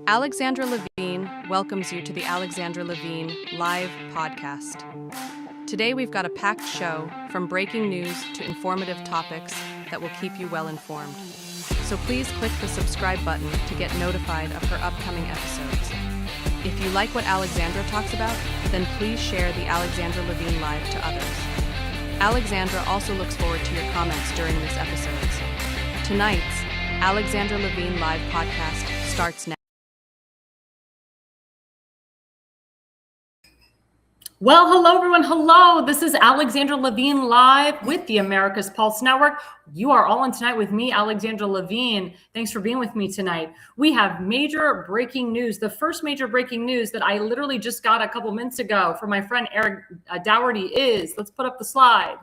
Alexandra Levine welcomes you to the Alexandra Levine live podcast. Today we've got a packed show from breaking news to informative topics that will keep you well informed. So please click the subscribe button to get notified of her upcoming episodes. If you like what Alexandra talks about, then please share the Alexandra Levine live to others. Alexandra also looks forward to your comments during this episode. Tonight's Alexandra Levine live podcast starts now. Well, hello, everyone. Hello. This is Alexandra Levine live with the America's Pulse Network. You are all in tonight with me, Alexandra Levine. Thanks for being with me tonight. We have major breaking news. The first major breaking news that I literally just got a couple minutes ago from my friend Eric Dougherty is, let's put up the slide.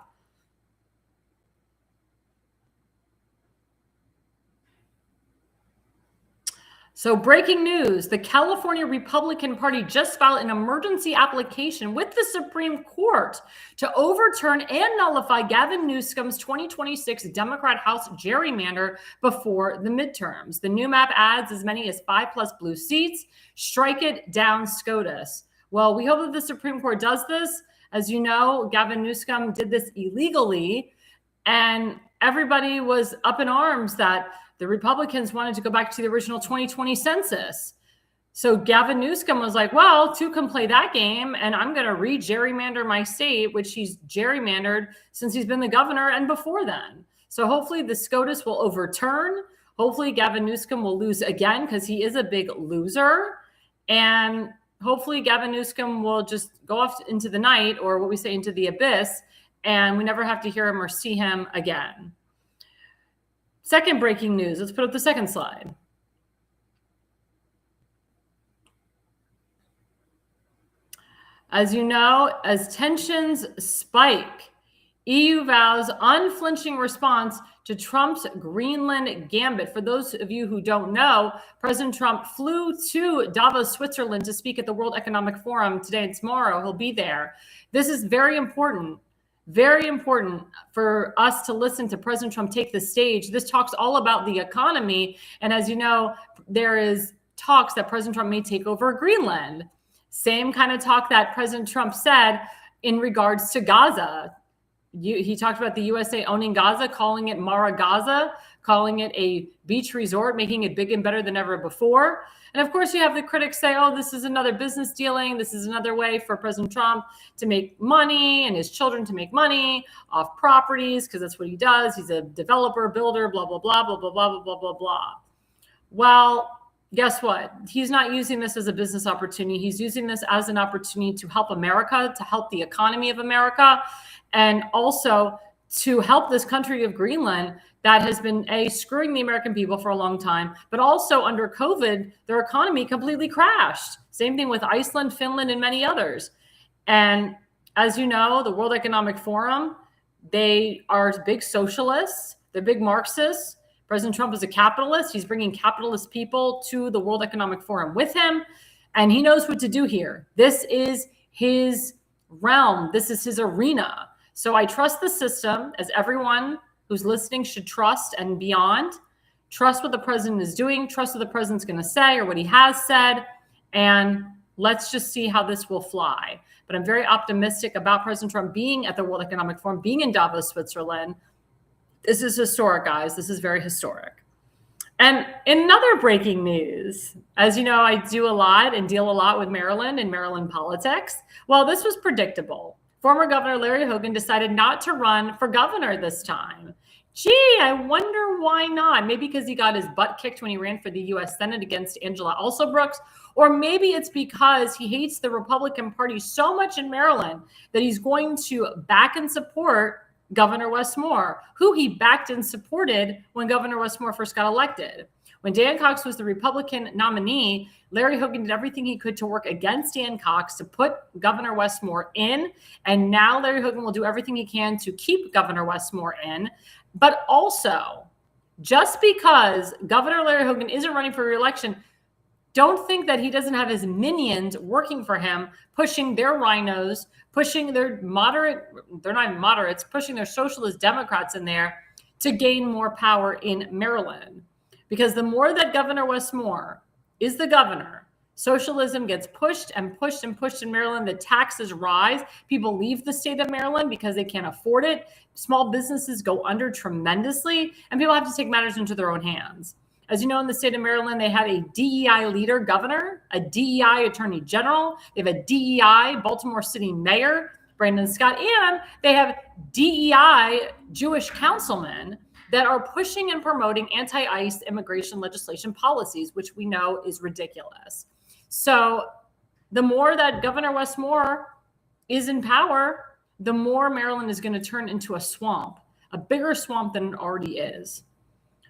So breaking news, the California Republican Party just filed an emergency application with the Supreme Court to overturn and nullify Gavin Newsom's 2026 Democrat House gerrymander before the midterms. The new map adds as many as 5+ blue seats. Strike it down, SCOTUS. Well, we hope that the Supreme Court does this. As you know, Gavin Newsom did this illegally, and everybody was up in arms that the Republicans wanted to go back to the original 2020 census. So Gavin Newsom was like, well, two can play that game, and I'm going to re-gerrymander my state, which he's gerrymandered since he's been the governor and before then. So hopefully the SCOTUS will overturn. Hopefully Gavin Newsom will lose again because he is a big loser. And hopefully Gavin Newsom will just go off into the night, or what we say, into the abyss, and we never have to hear him or see him again. Second breaking news. Let's put up the second slide. As you know, as tensions spike, EU vows unflinching response to Trump's Greenland gambit. For those of you who don't know, President Trump flew to Davos, Switzerland to speak at the World Economic Forum today and tomorrow. He'll be there. This is very important. Very important for us to listen to President Trump take the stage. This talks all about the economy. And as you know, there is talks that President Trump may take over Greenland. Same kind of talk that President Trump said in regards to Gaza. He talked about the USA owning Gaza, calling it Mara Gaza, calling it a beach resort, making it big and better than ever before. And of course, you have the critics say, oh, this is another business dealing. This is another way for President Trump to make money and his children to make money off properties, because that's what he does. He's a developer, builder, blah, blah, blah, blah, blah, blah, blah, blah, blah. Well, guess what? He's not using this as a business opportunity. He's using this as an opportunity to help America, to help the economy of America, and also to help this country of Greenland that has been screwing the American people for a long time, but also under COVID, their economy completely crashed. Same thing with Iceland, Finland, and many others. And as you know, the World Economic Forum, they are big socialists. They're big Marxists. President Trump is a capitalist. He's bringing capitalist people to the World Economic Forum with him, and he knows what to do here. This is his realm. This is his arena. So I trust the system, as everyone who's listening should trust and beyond. Trust what the president is doing. Trust what the president's going to say or what he has said. And let's just see how this will fly. But I'm very optimistic about President Trump being at the World Economic Forum, being in Davos, Switzerland. This is historic, guys. This is very historic. And in another breaking news, as you know, I do a lot and deal a lot with Maryland and Maryland politics. Well, this was predictable. Former Governor Larry Hogan decided not to run for governor this time. Gee, I wonder why not. Maybe because he got his butt kicked when he ran for the U.S. Senate against Angela Alsobrooks, or maybe it's because he hates the Republican Party so much in Maryland that he's going to back and support Governor Wes Moore, who he backed and supported when Governor Wes Moore first got elected. When Dan Cox was the Republican nominee, Larry Hogan did everything he could to work against Dan Cox to put Governor Wes Moore in. And now Larry Hogan will do everything he can to keep Governor Wes Moore in. But also, just because Governor Larry Hogan isn't running for re-election, don't think that he doesn't have his minions working for him, pushing their rhinos, pushing their moderate, they're not even moderates, pushing their socialist Democrats in there to gain more power in Maryland. Because the more that Governor Wes Moore is the governor. Socialism gets pushed and pushed and pushed in Maryland. The taxes rise. People leave the state of Maryland because they can't afford it. Small businesses go under tremendously, and people have to take matters into their own hands. As you know, in the state of Maryland, they have a DEI leader governor, a DEI attorney general. They have a DEI Baltimore City mayor, Brandon Scott, and they have DEI Jewish councilmen that are pushing and promoting anti-ICE immigration legislation policies, which we know is ridiculous. So the more that Governor Wes Moore is in power, the more Maryland is going to turn into a swamp, a bigger swamp than it already is.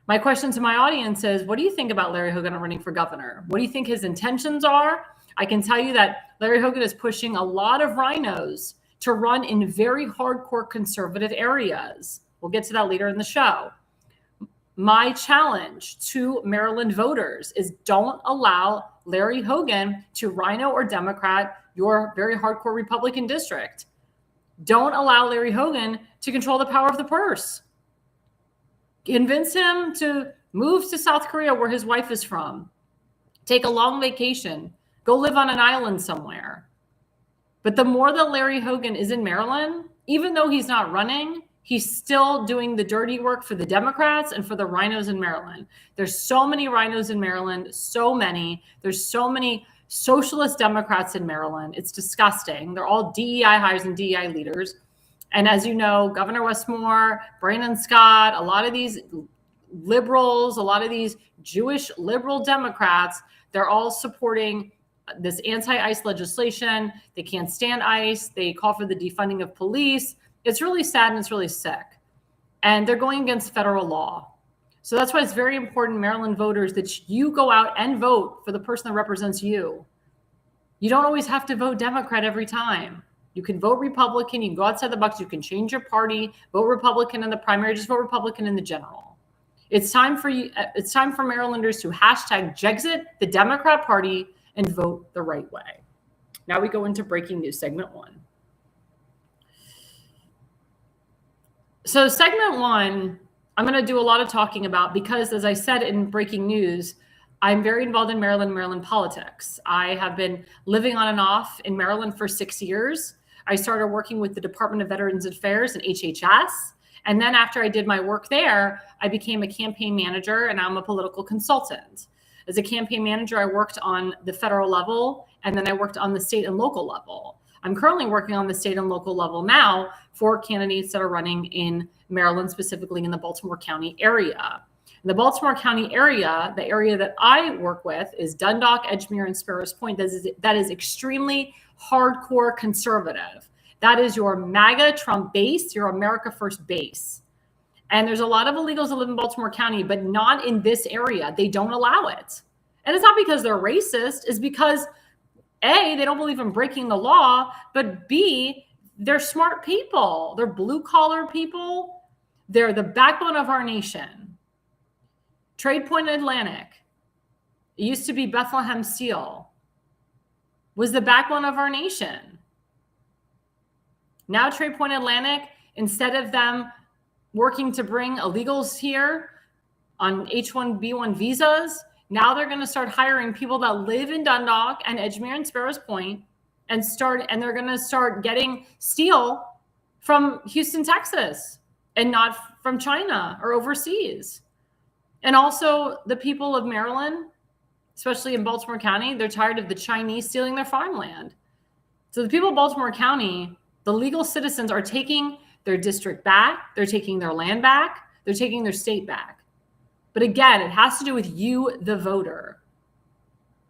My question to my audience is, what do you think about Larry Hogan running for governor? What do you think his intentions are? I can tell you that Larry Hogan is pushing a lot of rhinos to run in very hardcore conservative areas. We'll get to that later in the show. My challenge to Maryland voters is don't allow Larry Hogan to rhino or Democrat your very hardcore Republican district. Don't allow Larry Hogan to control the power of the purse. Convince him to move to South Korea, where his wife is from. Take a long vacation. Go live on an island somewhere. But the more that Larry Hogan is in Maryland, even though he's not running, he's still doing the dirty work for the Democrats and for the rhinos in Maryland. There's so many rhinos in Maryland, so many. There's so many socialist Democrats in Maryland. It's disgusting. They're all DEI hires and DEI leaders. And as you know, Governor Wes Moore, Brandon Scott, a lot of these liberals, a lot of these Jewish liberal Democrats, they're all supporting this anti-ICE legislation. They can't stand ICE. They call for the defunding of police. It's really sad and it's really sick. And they're going against federal law. So that's why it's very important, Maryland voters, that you go out and vote for the person that represents you. You don't always have to vote Democrat every time. You can vote Republican. You can go outside the box. You can change your party, vote Republican in the primary, just vote Republican in the general. It's time for you. It's time for Marylanders to hashtag Jexit the Democrat Party and vote the right way. Now we go into breaking news, segment one. So segment one, I'm going to do a lot of talking about because, as I said in breaking news, I'm very involved in Maryland politics. I have been living on and off in Maryland for 6 years. I started working with the Department of Veterans Affairs and HHS. And then after I did my work there, I became a campaign manager and I'm a political consultant. As a campaign manager, I worked on the federal level and then I worked on the state and local level. I'm currently working on the state and local level now for candidates that are running in Maryland, specifically in the Baltimore County area. In the Baltimore County area, the area that I work with is Dundalk, Edgemere, and Sparrows Point. That is extremely hardcore conservative. That is your MAGA Trump base, your America First base. And there's a lot of illegals that live in Baltimore County, but not in this area. They don't allow it. And it's not because they're racist. It's because, A, they don't believe in breaking the law, but B, they're smart people. They're blue-collar people. They're the backbone of our nation. Trade Point Atlantic, it used to be Bethlehem Steel, was the backbone of our nation. Now Trade Point Atlantic, instead of them working to bring illegals here on H-1B1 visas, now they're going to start hiring people that live in Dundalk and Edgemere and Sparrows Point and they're going to start getting steel from Houston, Texas, and not from China or overseas. And also the people of Maryland, especially in Baltimore County, they're tired of the Chinese stealing their farmland. So the people of Baltimore County, the legal citizens, are taking their district back. They're taking their land back. They're taking their state back. But again, it has to do with you, the voter.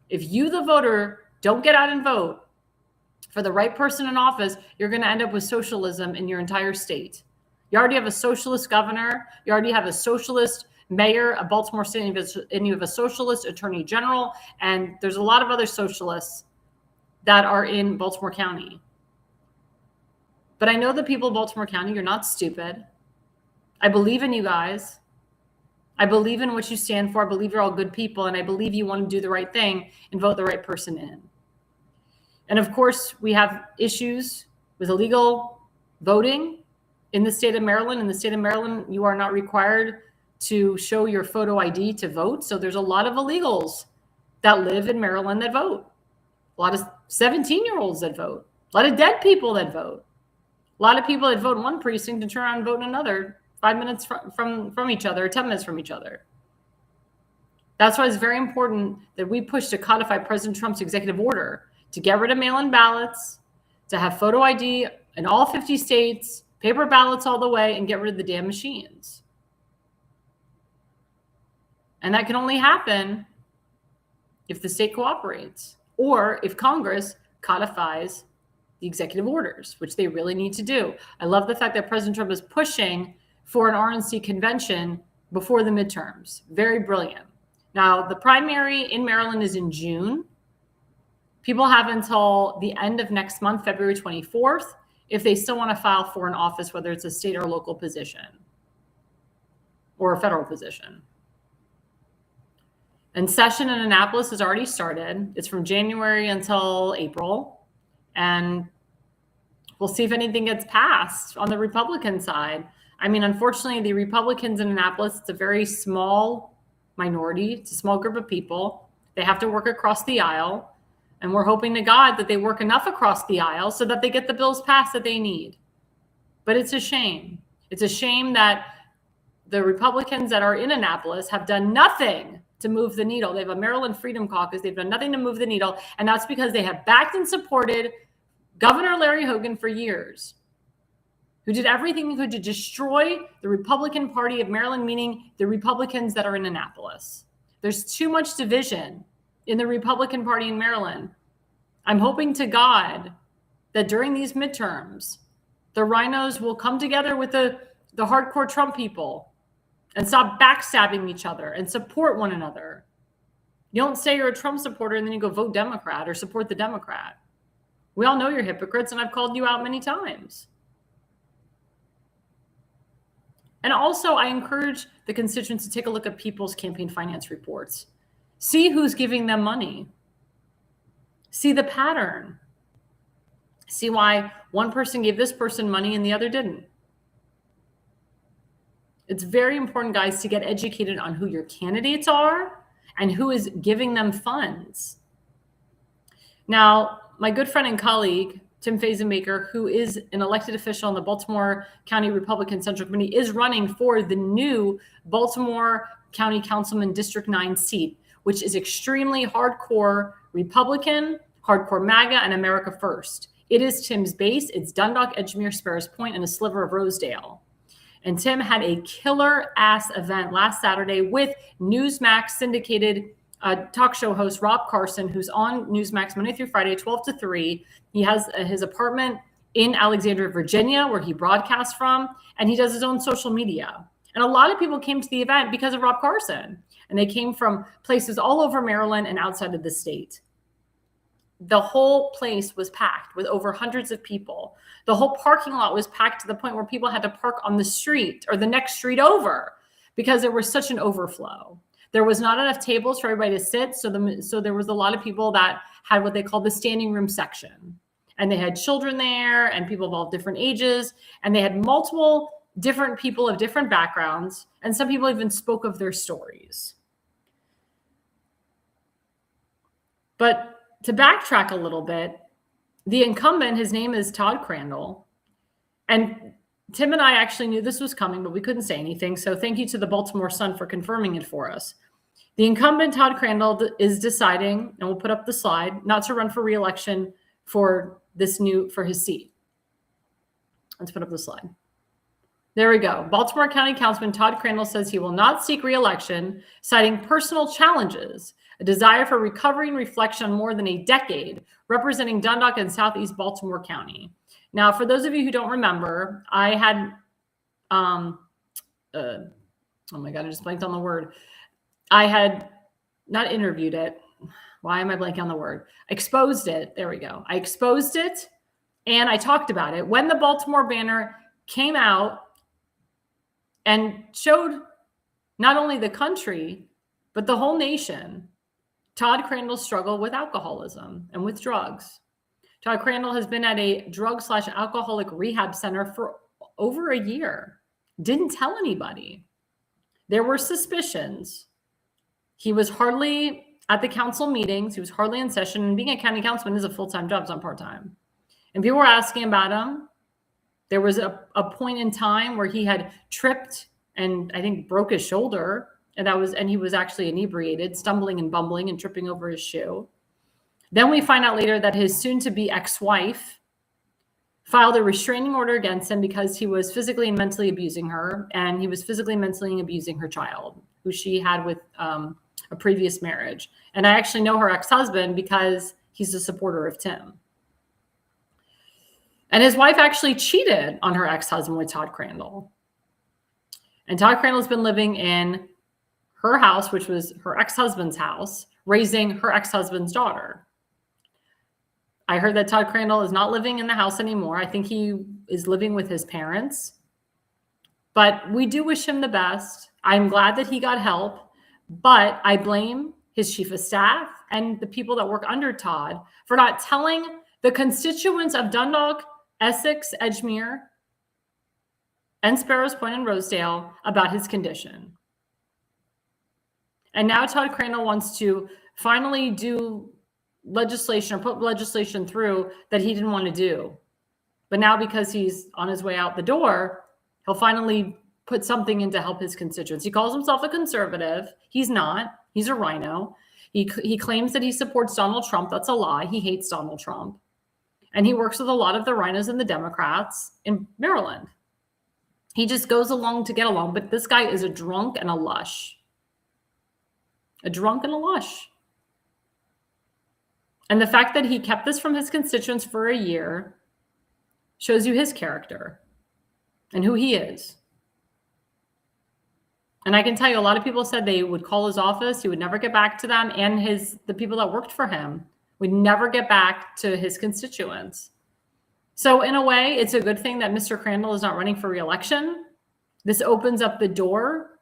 If you, the voter, don't get out and vote for the right person in office, you're going to end up with socialism in your entire state. You already have a socialist governor. You already have a socialist mayor of Baltimore City, and you have a socialist attorney general, and there's a lot of other socialists that are in Baltimore County. But I know the people of Baltimore County, you're not stupid. I believe in you guys. I believe in what you stand for. I believe you're all good people, and I believe you want to do the right thing and vote the right person in. And of course, we have issues with illegal voting in the state of Maryland. In the state of Maryland, you are not required to show your photo ID to vote. So there's a lot of illegals that live in Maryland that vote. A lot of 17-year-olds that vote. A lot of dead people that vote. A lot of people that vote in one precinct and turn around and vote in another 5 minutes from each other, 10 minutes from each other. That's why it's very important that we push to codify President Trump's executive order to get rid of mail-in ballots, to have photo ID in all 50 states, paper ballots all the way, and get rid of the damn machines. And that can only happen if the state cooperates or if Congress codifies the executive orders, which they really need to do. I love the fact that President Trump is pushing for an RNC convention before the midterms. Very brilliant. Now, the primary in Maryland is in June. People have until the end of next month, February 24th, if they still want to file for an office, whether it's a state or local position or a federal position. And session in Annapolis has already started. It's from January until April. And we'll see if anything gets passed on the Republican side. I mean, unfortunately, the Republicans in Annapolis, it's a very small minority. It's a small group of people. They have to work across the aisle. And we're hoping to God that they work enough across the aisle so that they get the bills passed that they need. But it's a shame. It's a shame that the Republicans that are in Annapolis have done nothing to move the needle. They have a Maryland Freedom Caucus. They've done nothing to move the needle. And that's because they have backed and supported Governor Larry Hogan for years, who did everything he could to destroy the Republican Party of Maryland, meaning the Republicans that are in Annapolis. There's too much division in the Republican Party in Maryland. I'm hoping to God that during these midterms, the rhinos will come together with the hardcore Trump people and stop backstabbing each other and support one another. You don't say you're a Trump supporter and then you go vote Democrat or support the Democrat. We all know you're hypocrites, and I've called you out many times. And also, I encourage the constituents to take a look at people's campaign finance reports. See who's giving them money. See the pattern. See why one person gave this person money and the other didn't. It's very important, guys, to get educated on who your candidates are and who is giving them funds. Now, my good friend and colleague, Tim Fazenbaker, who is an elected official in the Baltimore County Republican Central Committee, is running for the new Baltimore County Councilman District 9 seat, which is extremely hardcore Republican, hardcore MAGA, and America First. It is Tim's base. It's Dundalk, Edgemere, Sparrows Point, and a sliver of Rosedale. And Tim had a killer-ass event last Saturday with Newsmax syndicated talk show host Rob Carson, who's on Newsmax Monday through Friday, 12 to 3. He has his apartment in Alexandria, Virginia, where he broadcasts from, and he does his own social media. And a lot of people came to the event because of Rob Carson, and they came from places all over Maryland and outside of the state. The whole place was packed with over hundreds of people. The whole parking lot was packed to the point where people had to park on the street or the next street over because there was such an overflow. There was not enough tables for everybody to sit. So there was a lot of people that had what they call the standing room section. And they had children there and people of all different ages. And they had multiple different people of different backgrounds. And some people even spoke of their stories. But to backtrack a little bit, the incumbent, his name is Todd Crandall. And Tim and I actually knew this was coming, but we couldn't say anything. So thank you to the Baltimore Sun for confirming it for us. The incumbent, Todd Crandall, is deciding, and we'll put up the slide, not to run for re-election for his seat. Let's put up the slide. There we go. Baltimore County Councilman Todd Crandall says he will not seek re-election, citing personal challenges, a desire for recovery and reflection on more than a decade, representing Dundalk and Southeast Baltimore County. Now, for those of you who don't remember, I had, oh my God, I just blanked on the word. I had not interviewed it. Why am I blanking on the word? Exposed it. There we go. I exposed it and I talked about it when the Baltimore banner came out and showed not only the country, but the whole nation, Todd Crandall's struggle with alcoholism and with drugs. Todd Crandall has been at a drug/alcoholic rehab center for over a year. Didn't tell anybody. There were suspicions. He was hardly at the council meetings. He was hardly in session, and being a county councilman is a full-time job, it's not part-time. And people were asking about him. There was a point in time where he had tripped and I think broke his shoulder, and he was actually inebriated, stumbling and bumbling and tripping over his shoe. Then we find out later that his soon-to-be ex-wife filed a restraining order against him because he was physically and mentally abusing her, and he was physically and mentally abusing her child, who she had with a previous marriage. And I actually know her ex-husband because he's a supporter of Tim. And his wife actually cheated on her ex-husband with Todd Crandall. And Todd Crandall's been living in her house, which was her ex-husband's house, raising her ex-husband's daughter. I heard that Todd Crandall is not living in the house anymore. I think he is living with his parents. But we do wish him the best. I'm glad that he got help. But I blame his chief of staff and the people that work under Todd for not telling the constituents of Dundalk, Essex, Edgemere, and Sparrows Point and Rosedale about his condition. And now Todd Crandall wants to finally do legislation or put legislation through that he didn't want to do. But now, because he's on his way out the door, he'll finally put something in to help his constituents. He calls himself a conservative. He's not. He's a rhino. He claims that he supports Donald Trump. That's a lie. He hates Donald Trump. And he works with a lot of the rhinos and the Democrats in Maryland. He just goes along to get along. But this guy is a drunk and a lush. A drunk and a lush. And the fact that he kept this from his constituents for a year shows you his character and who he is. And I can tell you, a lot of people said they would call his office. He would never get back to them, and the people that worked for him would never get back to his constituents. So in a way, it's a good thing that Mr. Crandall is not running for re-election. This opens up the door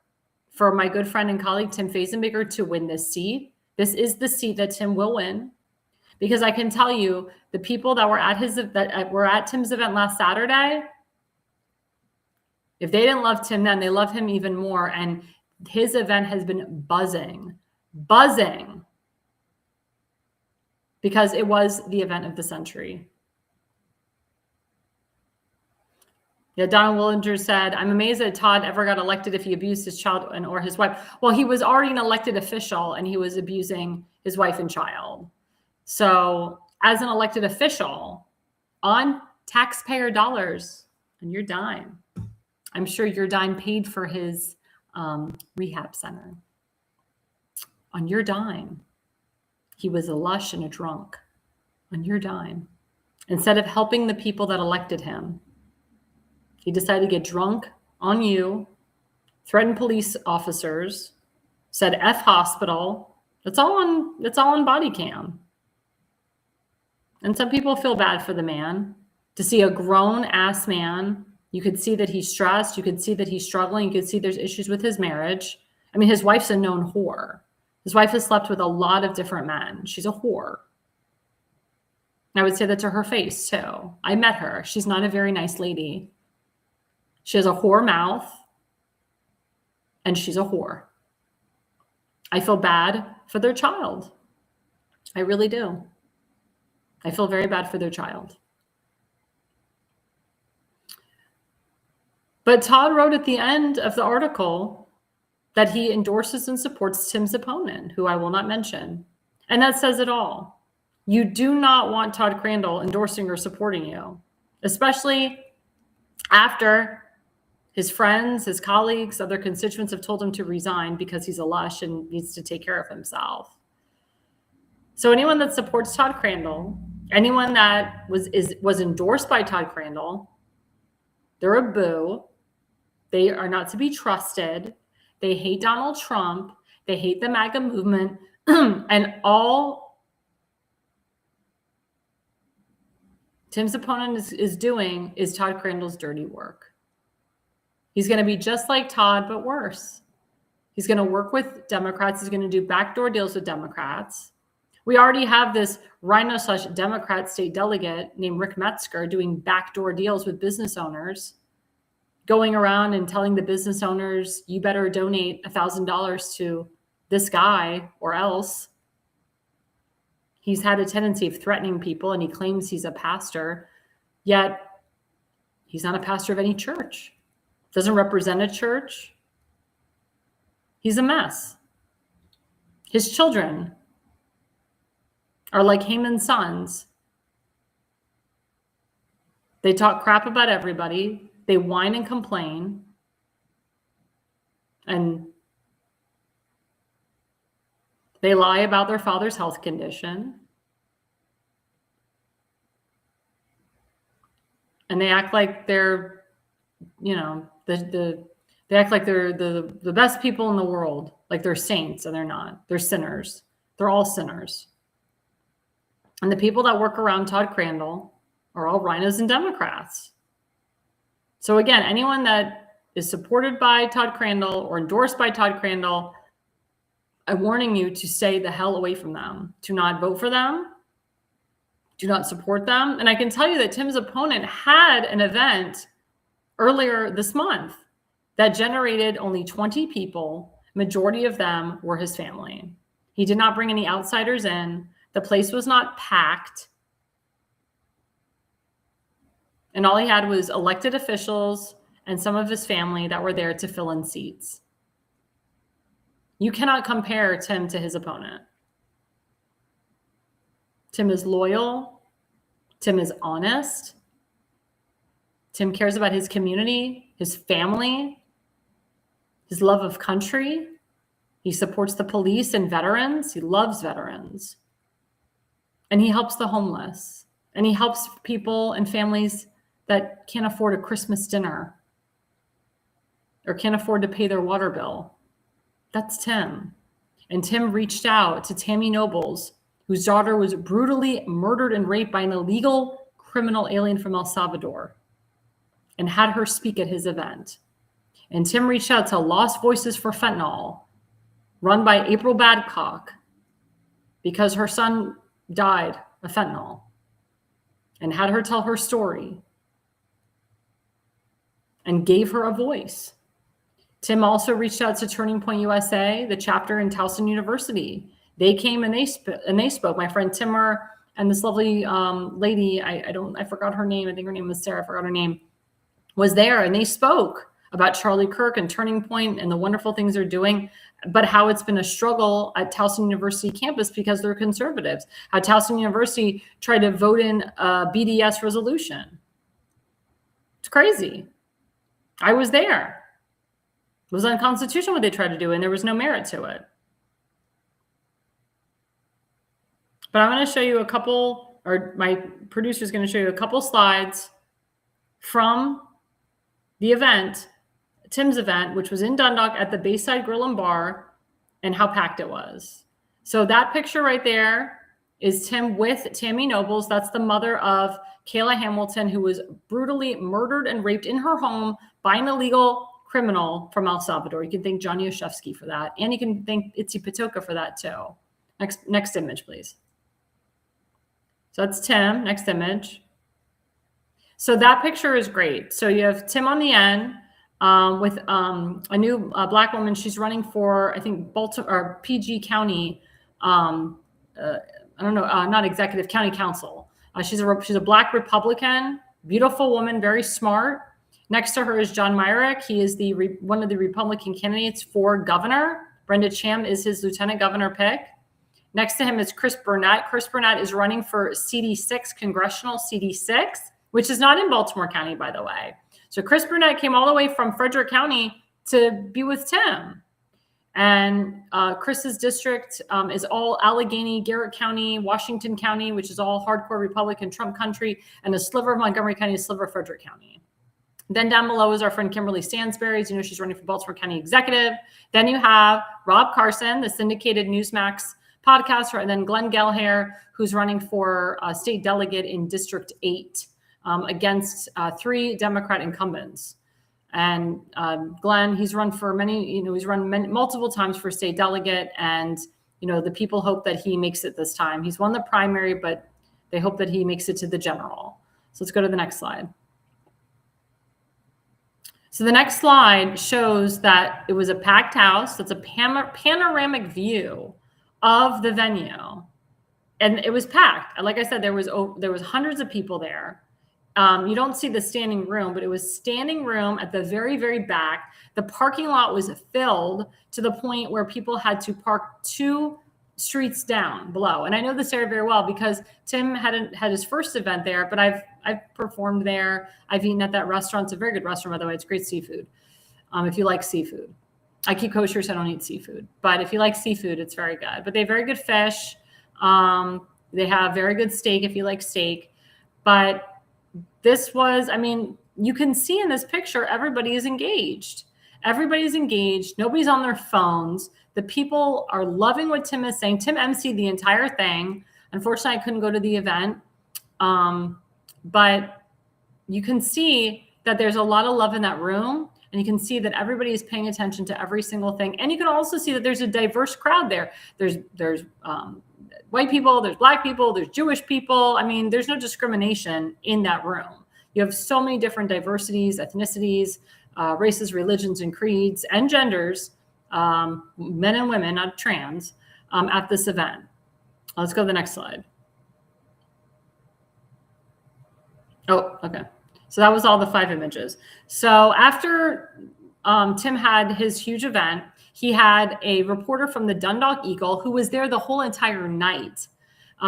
for my good friend and colleague, Tim Fazenbaker, to win this seat. This is the seat that Tim will win. Because I can tell you, the people that were at Tim's event last Saturday, if they didn't love Tim then, they love him even more. And his event has been buzzing, because it was the event of the century. Yeah, Donald Willinger said, I'm amazed that Todd ever got elected if he abused his child or his wife. Well, he was already an elected official, and he was abusing his wife and child. So as an elected official on taxpayer dollars, on your dime, I'm sure your dime paid for his rehab center. On your dime, he was a lush and a drunk. On your dime. Instead of helping the people that elected him, he decided to get drunk on you, threatened police officers, said F hospital. It's all on body cam. And some people feel bad for the man. To see a grown-ass man, you could see that he's stressed. You could see that he's struggling. You could see there's issues with his marriage. I mean, his wife's a known whore. His wife has slept with a lot of different men. She's a whore. I would say that to her face, too. I met her. She's not a very nice lady. She has a whore mouth, and she's a whore. I feel bad for their child. I really do. I feel very bad for their child. But Todd wrote at the end of the article that he endorses and supports Tim's opponent, who I will not mention. And that says it all. You do not want Todd Crandall endorsing or supporting you, especially after his friends, his colleagues, other constituents have told him to resign because he's a lush and needs to take care of himself. So anyone that supports Todd Crandall, anyone that was endorsed by Todd Crandall, they're a boo. They are not to be trusted. They hate Donald Trump. They hate the MAGA movement. And all Tim's opponent is doing is Todd Crandall's dirty work. He's going to be just like Todd, but worse. He's going to work with Democrats. He's going to do backdoor deals with Democrats. We already have this Rhino/Democrat state delegate named Rick Metzger doing backdoor deals with business owners, going around and telling the business owners, you better donate $1,000 to this guy or else. He's had a tendency of threatening people, and he claims he's a pastor, yet he's not a pastor of any church. Doesn't represent a church. He's a mess. His children are like Haman's sons. They talk crap about everybody. They whine and complain. And they lie about their father's health condition. And they act like they're, they act like they're the best people in the world, like they're saints, and they're not. They're sinners. They're all sinners. And the people that work around Todd Crandall are all rhinos and Democrats. So again, anyone that is supported by Todd Crandall or endorsed by Todd Crandall, I'm warning you to stay the hell away from them. Do not vote for them. Do not support them. And I can tell you that Tim's opponent had an event earlier this month that generated only 20 people. Majority of them were his family. He did not bring any outsiders in. The place was not packed. And all he had was elected officials and some of his family that were there to fill in seats. You cannot compare Tim to his opponent. Tim is loyal. Tim is honest. Tim cares about his community, his family, his love of country. He supports the police and veterans. He loves veterans. And he helps the homeless. And he helps people and families that can't afford a Christmas dinner or can't afford to pay their water bill. That's Tim. And Tim reached out to Tammy Nobles, whose daughter was brutally murdered and raped by an illegal criminal alien from El Salvador, and had her speak at his event. And Tim reached out to Lost Voices for Fentanyl, run by April Badcock, because her son died of fentanyl, and had her tell her story and gave her a voice. Tim also reached out to Turning Point USA, the chapter in Towson University. They came and they spoke. My friend Timmer and this lovely lady, I forgot her name. I think her name was Sarah. I forgot her name. Was there, and they spoke about Charlie Kirk and Turning Point and the wonderful things they're doing, but how it's been a struggle at Towson University campus because they're conservatives. How Towson University tried to vote in a BDS resolution. It's crazy. I was there. It was unconstitutional what they tried to do, and there was no merit to it. But I'm going to show you a couple, or my producer is going to show you a couple slides from the event, Tim's event, which was in Dundalk at the Bayside Grill and Bar, and how packed it was. So that picture right there is Tim with Tammy Nobles. That's the mother of Kayla Hamilton, who was brutally murdered and raped in her home by an illegal criminal from El Salvador. You can thank Johnny Oshevsky for that. And you can thank Itzi Patoka for that too. Next image, please. So that's Tim. Next image. So that picture is great. So you have Tim on the end with a new Black woman. She's running for, I think, Baltimore or PG County. I don't know, not executive, county council. She's a Black Republican, beautiful woman, very smart. Next to her is John Myrick. He is one of the Republican candidates for governor. Brenda Cham is his lieutenant governor pick. Next to him is Chris Burnett. Chris Burnett is running for CD6, congressional CD6, which is not in Baltimore County, by the way. So Chris Burnett came all the way from Frederick County to be with Tim. And Chris's district is all Allegheny, Garrett County, Washington County, which is all hardcore Republican Trump country, and a sliver of Montgomery County, a sliver of Frederick County. Then down below is our friend Kimberly Stansberry. You know, she's running for Baltimore County Executive. Then you have Rob Carson, the syndicated Newsmax podcaster, and then Glenn Gelhair, who's running for state delegate in District 8 against 3 Democrat incumbents. And Glenn, he's run for multiple times for state delegate, and the people hope that he makes it this time. He's won the primary, but they hope that he makes it to the general. So let's go to the next slide. So the next slide shows that it was a packed house. That's a panoramic view of the venue. and it was packed. Like I said, there was hundreds of people there. You don't see the standing room, but it was standing room at the very, very back. The parking lot was filled to the point where people had to park 2 streets down below. And I know this area very well because Tim had his first event there, but I've performed there. I've eaten at that restaurant. It's a very good restaurant, by the way. It's great seafood. If you like seafood, I keep kosher, so I don't eat seafood, but if you like seafood, it's very good. But they have very good fish. They have very good steak if you like steak, but this was, I mean, you can see in this picture, everybody is engaged. Everybody's engaged. Nobody's on their phones. The people are loving what Tim is saying. Tim emceed the entire thing. Unfortunately, I couldn't go to the event. But you can see that there's a lot of love in that room. And you can see that everybody is paying attention to every single thing. And you can also see that there's a diverse crowd there. There's white people, there's Black people, there's Jewish people. I mean, there's no discrimination in that room. You have so many different diversities, ethnicities, races, religions, and creeds, and genders, men and women, not trans, at this event. Let's go to the next slide. Oh, okay. So that was all the 5 images. So after Tim had his huge event, he had a reporter from the Dundalk Eagle who was there the whole entire night.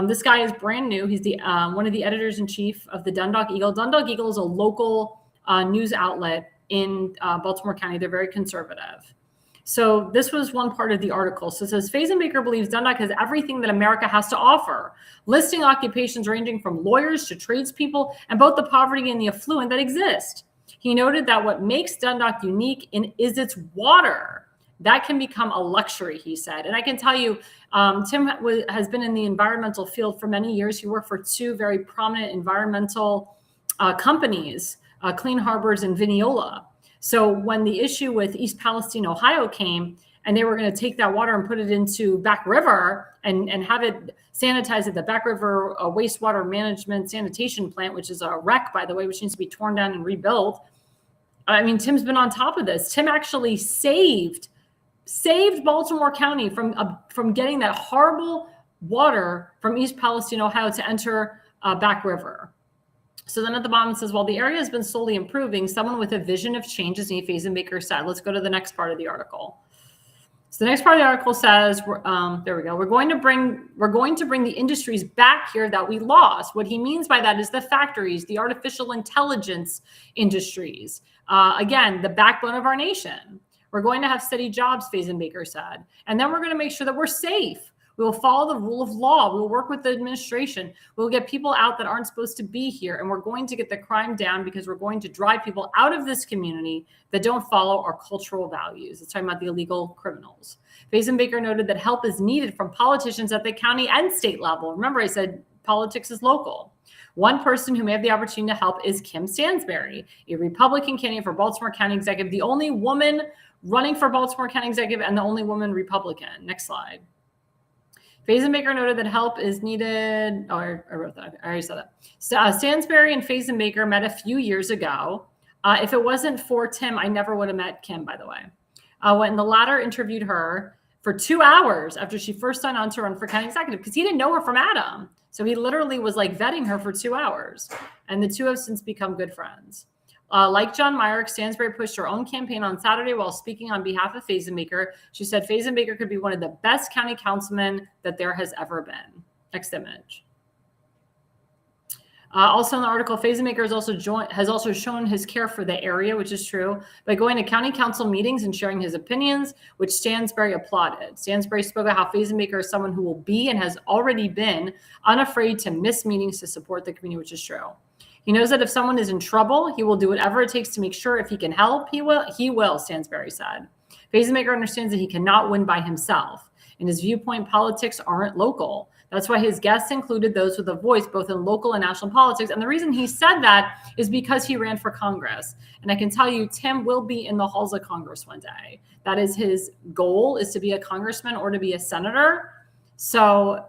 This guy is brand new. He's the one of the editors-in-chief of the Dundalk Eagle. Dundalk Eagle is a local news outlet in Baltimore County. They're very conservative. So this was one part of the article. So it says, Fazenbaker believes Dundalk has everything that America has to offer, listing occupations ranging from lawyers to tradespeople and both the poverty and the affluent that exist. He noted that what makes Dundalk unique is its water. That can become a luxury, he said. And I can tell you, Tim has been in the environmental field for many years. He worked for 2 very prominent environmental companies, Clean Harbors and Viniola. So when the issue with East Palestine, Ohio came, and they were going to take that water and put it into Back River and have it sanitized at the Back River wastewater management sanitation plant, which is a wreck, by the way, which needs to be torn down and rebuilt. I mean, Tim's been on top of this. Tim actually saved Baltimore County from getting that horrible water from East Palestine, Ohio to enter Back River. So then at the bottom it says, while the area has been slowly improving, someone with a vision of change, as Fazenbaker said. Let's go to the next part of the article. So the next part of the article says, there we go. We're going to bring the industries back here that we lost. What he means by that is the factories, the artificial intelligence industries. Again, the backbone of our nation. We're going to have steady jobs, Fazenbaker said. And then we're going to make sure that we're safe. We will follow the rule of law. We will work with the administration. We'll get people out that aren't supposed to be here. And we're going to get the crime down because we're going to drive people out of this community that don't follow our cultural values. It's talking about the illegal criminals. Fazenbaker noted that help is needed from politicians at the county and state level. Remember, I said politics is local. One person who may have the opportunity to help is Kim Stansberry, a Republican candidate for Baltimore County Executive, the only woman running for Baltimore County Executive and the only woman Republican. Next slide. Fazenbaker noted that help is needed. Oh, I wrote that. I already said that. So, Stansberry and Fazenbaker met a few years ago. If it wasn't for Tim, I never would have met Kim, by the way. When the latter interviewed her for 2 hours after she first signed on to run for county executive, because he didn't know her from Adam. So he literally was like vetting her for 2 hours. And the two have since become good friends. Like John Myrick, Stansberry pushed her own campaign on Saturday while speaking on behalf of Fazenbaker. She said Fazenbaker could be one of the best county councilmen that there has ever been. Next image. Also in the article, Fazenbaker has also shown his care for the area, which is true, by going to county council meetings and sharing his opinions, which Stansberry applauded. Stansberry spoke about how Fazenbaker is someone who will be and has already been unafraid to miss meetings to support the community, which is true. He knows that if someone is in trouble, he will do whatever it takes to make sure if he can help, he will, Stansberry said. Fazenbaker understands that he cannot win by himself. In his viewpoint, politics aren't local. That's why his guests included those with a voice both in local and national politics. And the reason he said that is because he ran for Congress. And I can tell you, Tim will be in the halls of Congress one day. That is his goal, is to be a congressman or to be a senator. So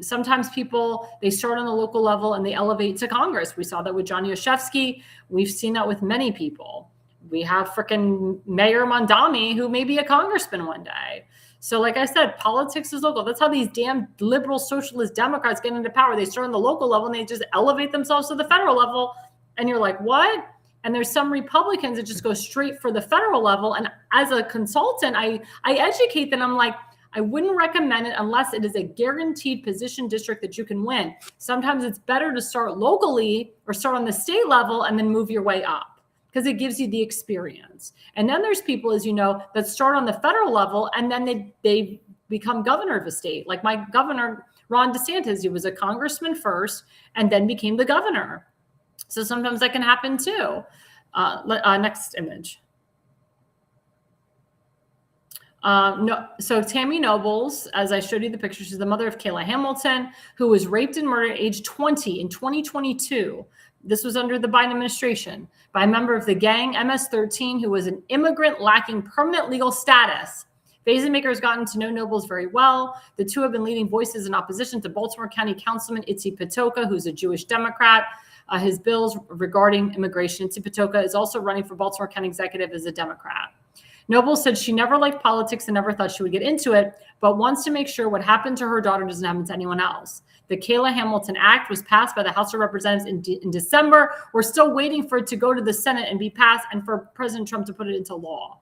sometimes people, they start on the local level and they elevate to Congress. We saw that with Johnny Oshevsky. We've seen that with many people. We have frickin' Mayor Mondami, who may be a congressman one day. So like I said, politics is local. That's how these damn liberal socialist Democrats get into power. They start on the local level and they just elevate themselves to the federal level. And you're like, what? And there's some Republicans that just go straight for the federal level. And as a consultant, I educate them. I'm like, I wouldn't recommend it unless it is a guaranteed position district that you can win. Sometimes it's better to start locally or start on the state level and then move your way up, because it gives you the experience. And then there's people, as you know, that start on the federal level and then they become governor of a state. Like my governor, Ron DeSantis, he was a congressman first and then became the governor. So sometimes that can happen too. Next image. So Tammy Nobles, as I showed you the picture, she's the mother of Kayla Hamilton, who was raped and murdered at age 20 in 2022. This was under the Biden administration by a member of the gang MS-13, who was an immigrant lacking permanent legal status. Fazenmaker has gotten to know Nobles very well. The two have been leading voices in opposition to Baltimore County Councilman Itzi Patoka, who's a Jewish Democrat. His bills regarding immigration. Itzi Patoka is also running for Baltimore County Executive as a Democrat. Nobles said she never liked politics and never thought she would get into it, but wants to make sure what happened to her daughter doesn't happen to anyone else. The Kayla Hamilton Act was passed by the House of Representatives in December. We're still waiting for it to go to the Senate and be passed and for President Trump to put it into law.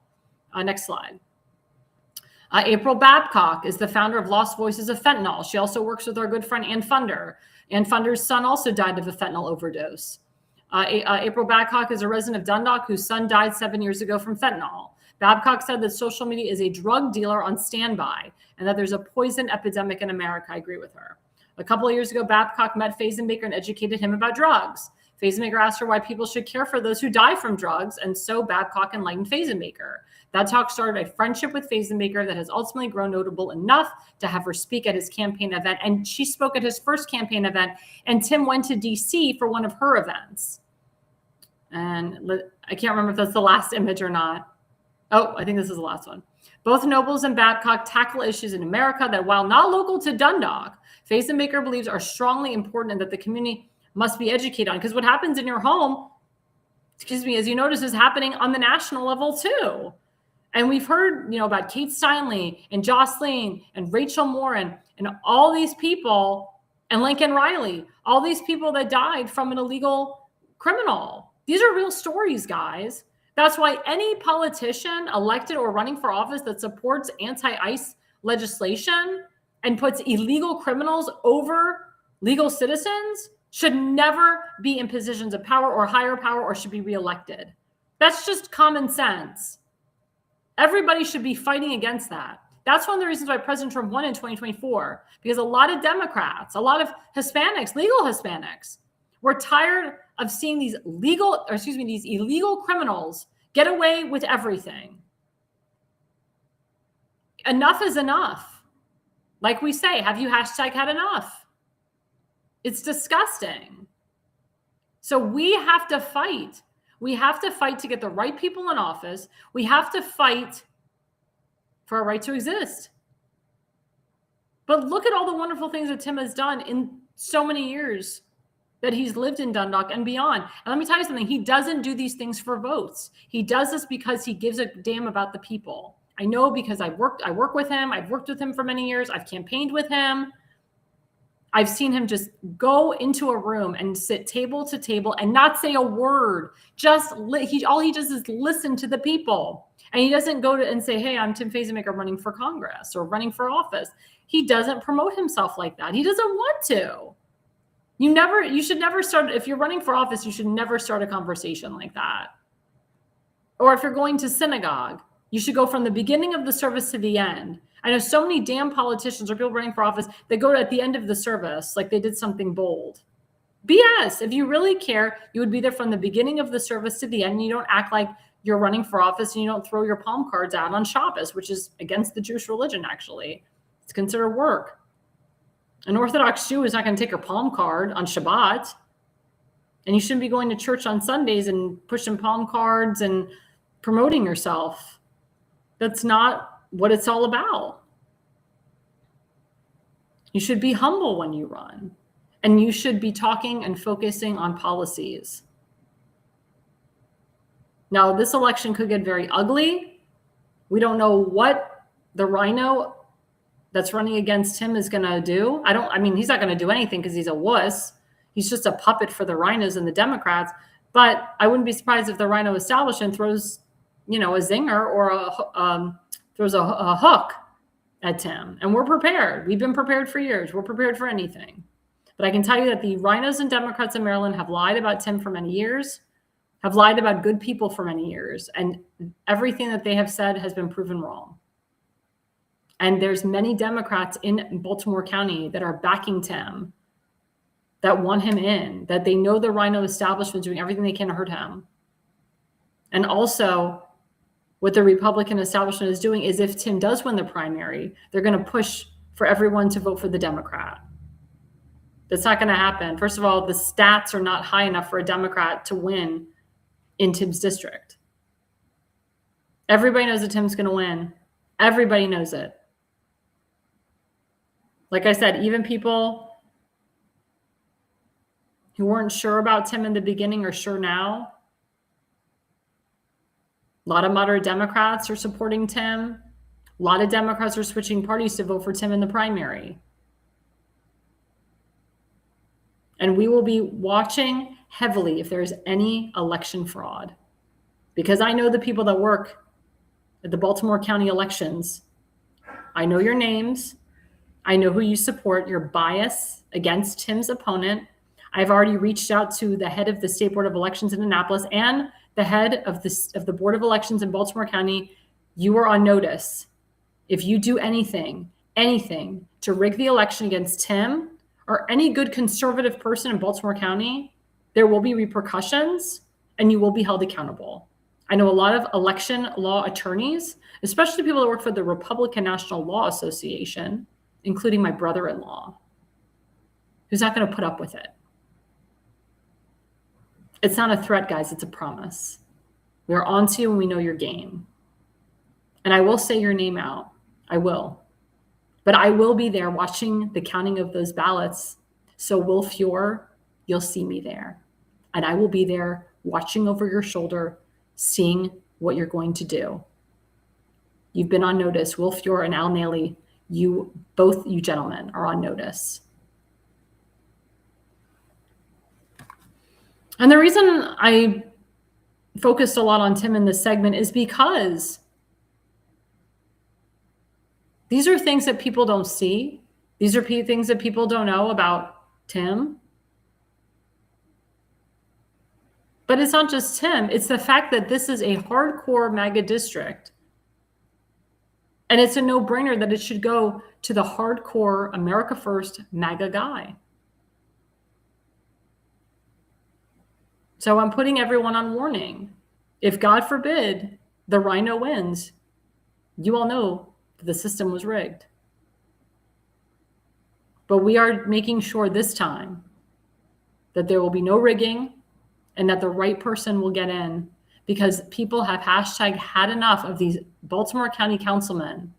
Next slide. April Babcock is the founder of Lost Voices of Fentanyl. She also works with our good friend Ann Funder. Ann Funder's son also died of a fentanyl overdose. April Babcock is a resident of Dundalk whose son died 7 years ago from fentanyl. Babcock said that social media is a drug dealer on standby and that there's a poison epidemic in America. I agree with her. A couple of years ago, Babcock met Fazenmaker and educated him about drugs. Fazenmaker asked her why people should care for those who die from drugs, and so Babcock enlightened Fazenmaker. That talk started a friendship with Fazenmaker that has ultimately grown notable enough to have her speak at his campaign event. And she spoke at his first campaign event, and Tim went to DC for one of her events. And I can't remember if that's the last image or not. Oh, I think this is the last one. Both Nobles and Babcock tackle issues in America that, while not local to Dundalk, Fazenmaker believes are strongly important and that the community must be educated on. Because what happens in your home, as you notice, is happening on the national level too. And we've heard, about Kate Steinle and Jocelyn and Rachel Morin and all these people, and Lincoln Riley, all these people that died from an illegal criminal. These are real stories, guys. That's why any politician elected or running for office that supports anti-ICE legislation and puts illegal criminals over legal citizens should never be in positions of power or higher power or should be reelected. That's just common sense. Everybody should be fighting against that. That's one of the reasons why President Trump won in 2024, because a lot of Democrats, a lot of Hispanics, legal Hispanics, were tired of seeing these illegal criminals get away with everything. Enough is enough. Like we say, have you #had enough? It's disgusting. So we have to fight. We have to fight to get the right people in office. We have to fight for our right to exist. But look at all the wonderful things that Tim has done in so many years that he's lived in Dundalk and beyond. And let me tell you something, he doesn't do these things for votes. He does this because he gives a damn about the people. I know, because I work with him. I've worked with him for many years. I've campaigned with him. I've seen him just go into a room and sit table to table and not say a word. All he does is listen to the people. And he doesn't go to and say, hey, I'm Tim Fazenmaker running for Congress or running for office. He doesn't promote himself like that. He doesn't want to. You should never start, if you're running for office, you should never start a conversation like that. Or if you're going to synagogue, you should go from the beginning of the service to the end. I know so many damn politicians or people running for office, they go at the end of the service like they did something bold. BS. If you really care, you would be there from the beginning of the service to the end. And you don't act like you're running for office and you don't throw your palm cards out on Shabbos, which is against the Jewish religion, actually. It's considered work. An Orthodox Jew is not going to take your palm card on Shabbat. And you shouldn't be going to church on Sundays and pushing palm cards and promoting yourself. That's not what it's all about. You should be humble when you run, and you should be talking and focusing on policies. Now, this election could get very ugly. We don't know what the rhino that's running against him is going to do. He's not going to do anything because he's a wuss. He's just a puppet for the rhinos and the Democrats. But I wouldn't be surprised if the rhino establishment throws, a zinger or throws a hook at Tim. And we're prepared. We've been prepared for years. We're prepared for anything. But I can tell you that the rhinos and Democrats in Maryland have lied about Tim for many years, have lied about good people for many years. And everything that they have said has been proven wrong. And there's many Democrats in Baltimore County that are backing Tim, that want him in, that they know the rhino establishment is doing everything they can to hurt him. And also, what the Republican establishment is doing is if Tim does win the primary, they're going to push for everyone to vote for the Democrat. That's not going to happen. First of all, the stats are not high enough for a Democrat to win in Tim's district. Everybody knows that Tim's going to win. Everybody knows it. Like I said, even people who weren't sure about Tim in the beginning are sure now. A lot of moderate Democrats are supporting Tim. A lot of Democrats are switching parties to vote for Tim in the primary. And we will be watching heavily if there is any election fraud. Because I know the people that work at the Baltimore County elections. I know your names. I know who you support, your bias against Tim's opponent. I've already reached out to the head of the State Board of Elections in Annapolis and the head of the Board of Elections in Baltimore County. You are on notice. If you do anything to rig the election against Tim or any good conservative person in Baltimore County, there will be repercussions and you will be held accountable. I know a lot of election law attorneys, especially people that work for the Republican National Law Association, including my brother-in-law, who's not going to put up with it. It's not a threat, guys. It's a promise. We are on to you and we know your game. And I will say your name out. I will. But I will be there watching the counting of those ballots. So Wolf Fior, you'll see me there. And I will be there watching over your shoulder, seeing what you're going to do. You've been on notice. Wolf Fior and A.L.L, you gentlemen are on notice. And the reason I focused a lot on Tim in this segment is because these are things that people don't see. These are things that people don't know about Tim. But it's not just Tim. It's the fact that this is a hardcore MAGA district. And it's a no-brainer that it should go to the hardcore America First MAGA guy. So I'm putting everyone on warning. If, God forbid, the rhino wins, you all know that the system was rigged. But we are making sure this time that there will be no rigging and that the right person will get in, because people have hashtag had enough of these Baltimore County councilmen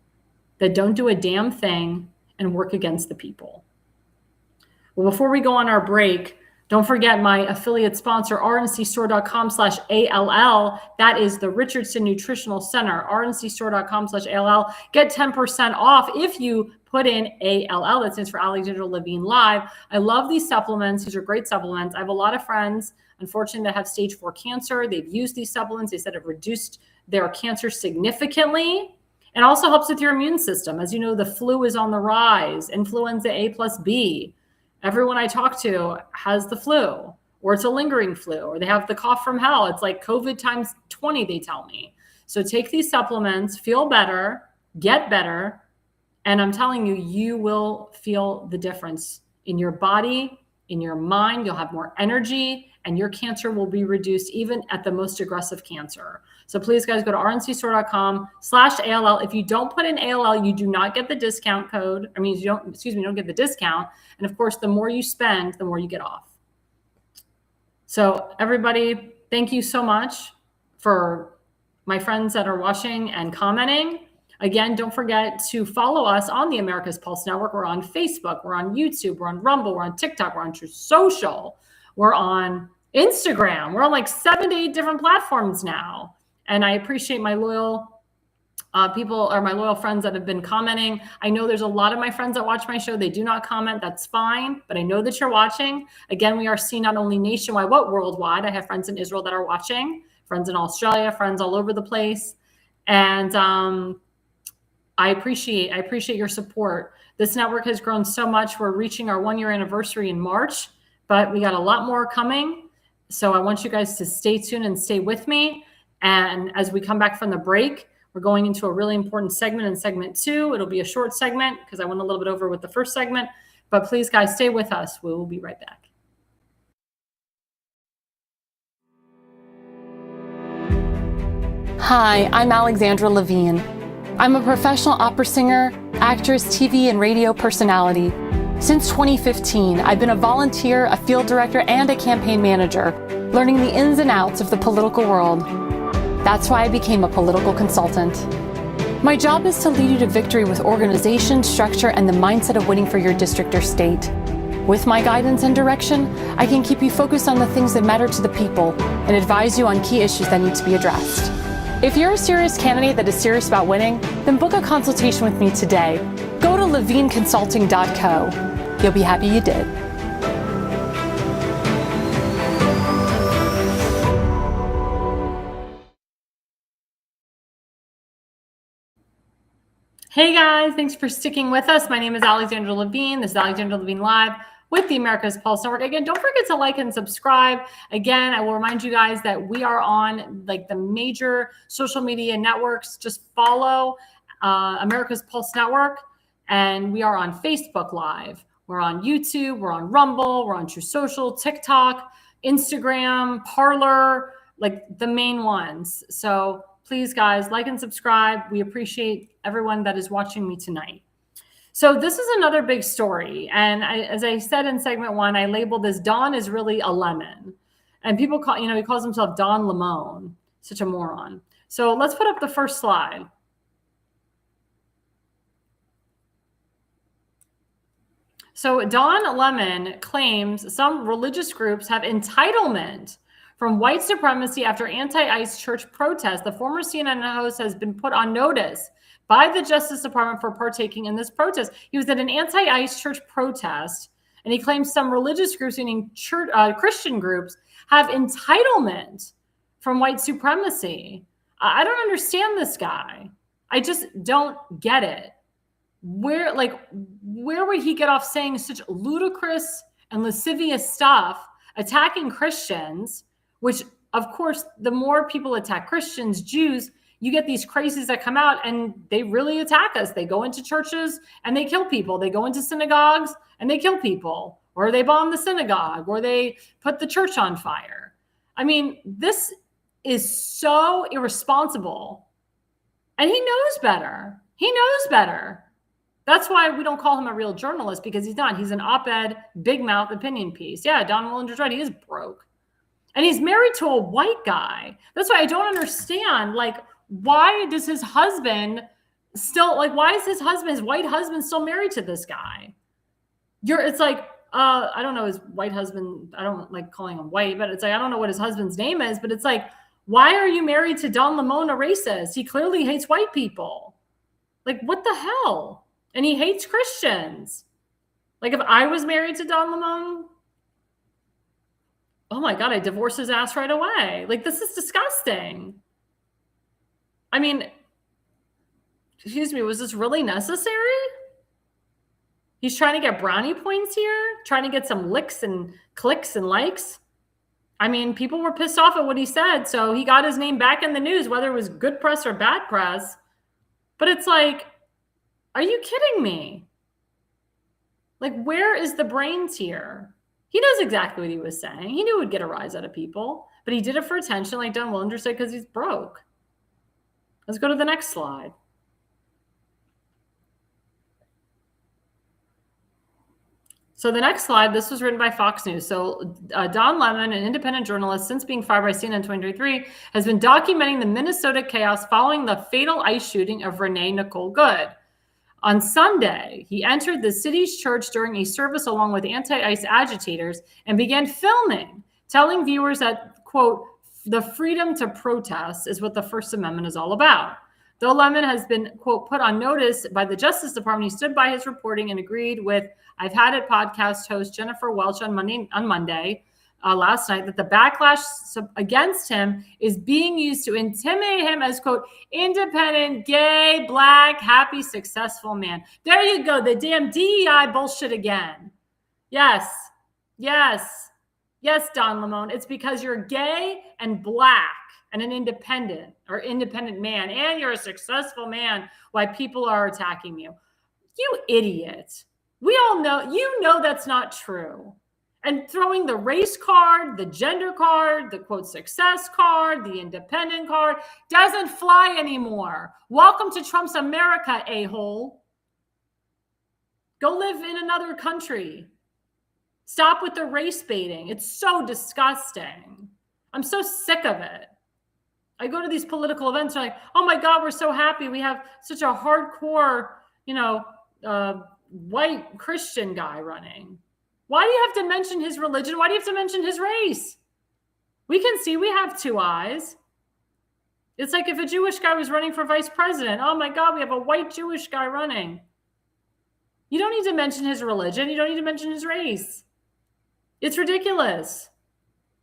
that don't do a damn thing and work against the people. Well, before we go on our break, don't forget my affiliate sponsor, rncstore.com/ALL. That is the Richardson Nutritional Center, rncstore.com/ALL. Get 10% off if you put in ALL. That stands for Alexandra Levine Live. I love these supplements. These are great supplements. I have a lot of friends, unfortunately, that have stage 4 cancer. They've used these supplements. They said it reduced their cancer significantly and also helps with your immune system. As you know, the flu is on the rise, influenza A+B. Everyone I talk to has the flu, or it's a lingering flu, or they have the cough from hell. It's like COVID times 20, they tell me. So take these supplements, feel better, get better, and I'm telling you, you will feel the difference in your body, in your mind. You'll have more energy, and your cancer will be reduced even at the most aggressive cancer. So please, guys, go to rncstore.com/ALL. If you don't put in ALL, you do not get the discount code. You don't get the discount. And of course, the more you spend, the more you get off. So everybody, thank you so much for my friends that are watching and commenting. Again, don't forget to follow us on the America's Pulse Network. We're on Facebook, we're on YouTube, we're on Rumble, we're on TikTok, we're on True Social, we're on Instagram. We're on like 7 to 8 different platforms now. And I appreciate my loyal People are my loyal friends that have been commenting. I know there's a lot of my friends that watch my show. They do not comment. That's fine. But I know that you're watching. Again, we are seen not only nationwide, but worldwide. I have friends in Israel that are watching, friends in Australia, friends all over the place. And I appreciate your support. This network has grown so much. We're reaching our 1-year anniversary in March, but we got a lot more coming. So I want you guys to stay tuned and stay with me. And as we come back from the break, we're going into a really important segment in segment 2. It'll be a short segment because I went a little bit over with the first segment. But please, guys, stay with us. We will be right back. Hi, I'm Alexandra Levine. I'm a professional opera singer, actress, TV, and radio personality. Since 2015, I've been a volunteer, a field director, and a campaign manager, learning the ins and outs of the political world. That's why I became a political consultant. My job is to lead you to victory with organization, structure, and the mindset of winning for your district or state. With my guidance and direction, I can keep you focused on the things that matter to the people and advise you on key issues that need to be addressed. If you're a serious candidate that is serious about winning, then book a consultation with me today. Go to levineconsulting.co. You'll be happy you did. Hey guys, thanks for sticking with us. My name is Alexandra Levine. This is Alexandra Levine Live with the America's Pulse Network. Again, don't forget to like and subscribe. Again, I will remind you guys that we are on like the major social media networks. Just follow America's Pulse Network, and we are on Facebook Live. We're on YouTube. We're on Rumble. We're on True Social, TikTok, Instagram, Parler, like the main ones. So please, guys, like and subscribe. We appreciate everyone that is watching me tonight. So this is another big story. And as I said in segment 1, I labeled this Don is really a lemon. And people call, he calls himself Don Lemon. Such a moron. So let's put up the first slide. So Don Lemon claims some religious groups have entitlement from white supremacy after anti-ICE church protests. The former CNN host has been put on notice by the Justice Department for partaking in this protest. He was at an anti-ICE church protest, and he claims some religious groups, meaning church, Christian groups, have entitlement from white supremacy. I don't understand this guy. I just don't get it. Where would he get off saying such ludicrous and lascivious stuff, attacking Christians, which, of course, the more people attack Christians, Jews, you get these crazies that come out and they really attack us. They go into churches and they kill people. They go into synagogues and they kill people, or they bomb the synagogue, or they put the church on fire. I mean, this is so irresponsible. And he knows better. He knows better. That's why we don't call him a real journalist, because he's not. He's an op-ed, big mouth opinion piece. Yeah, Don Willender's right. He is broke. And he's married to a white guy. That's why I don't understand, why does his husband still, why is his white husband still married to this guy? It's like, I don't know his white husband. I don't like calling him white, but it's like, I don't know what his husband's name is, but it's like, why are you married to Don Lemon, a racist? He clearly hates white people. Like, what the hell? And he hates Christians. Like, if I was married to Don Lemon, oh my God, I'd divorce his ass right away. Like, this is disgusting. I mean, excuse me, was this really necessary? He's trying to get brownie points here, trying to get some licks and clicks and likes. I mean, people were pissed off at what he said, so he got his name back in the news, whether it was good press or bad press. But it's like, are you kidding me? Like, where is the brains here? He knows exactly what he was saying. He knew it would get a rise out of people, but he did it for attention, like Don Willender said, because he's broke. Let's go to the next slide. So the next slide, this was written by Fox News. So Don Lemon, an independent journalist, since being fired by CNN in 2023, has been documenting the Minnesota chaos following the fatal ICE shooting of Renee Nicole Good. On Sunday, he entered the city's church during a service along with anti-ICE agitators and began filming, telling viewers that, quote, the freedom to protest is what the First Amendment is all about. Though Lemon has been, quote, put on notice by the Justice Department, he stood by his reporting and agreed with I've Had It podcast host Jennifer Welch on Monday, last night, that the backlash against him is being used to intimidate him as, quote, independent, gay, black, happy, successful man. There you go. The damn DEI bullshit again. Yes, Don Lemon. It's because you're gay and black and an independent man, and you're a successful man, why people are attacking you. You idiot. We all know, that's not true. And throwing the race card, the gender card, the quote success card, the independent card doesn't fly anymore. Welcome to Trump's America, a-hole. Go live in another country. Stop with the race baiting. It's so disgusting. I'm so sick of it. I go to these political events and I'm like, oh my God, we're so happy. We have such a hardcore, white Christian guy running. Why do you have to mention his religion? Why do you have to mention his race? We can see we have two eyes. It's like if a Jewish guy was running for vice president. Oh my God, we have a white Jewish guy running. You don't need to mention his religion. You don't need to mention his race. It's ridiculous.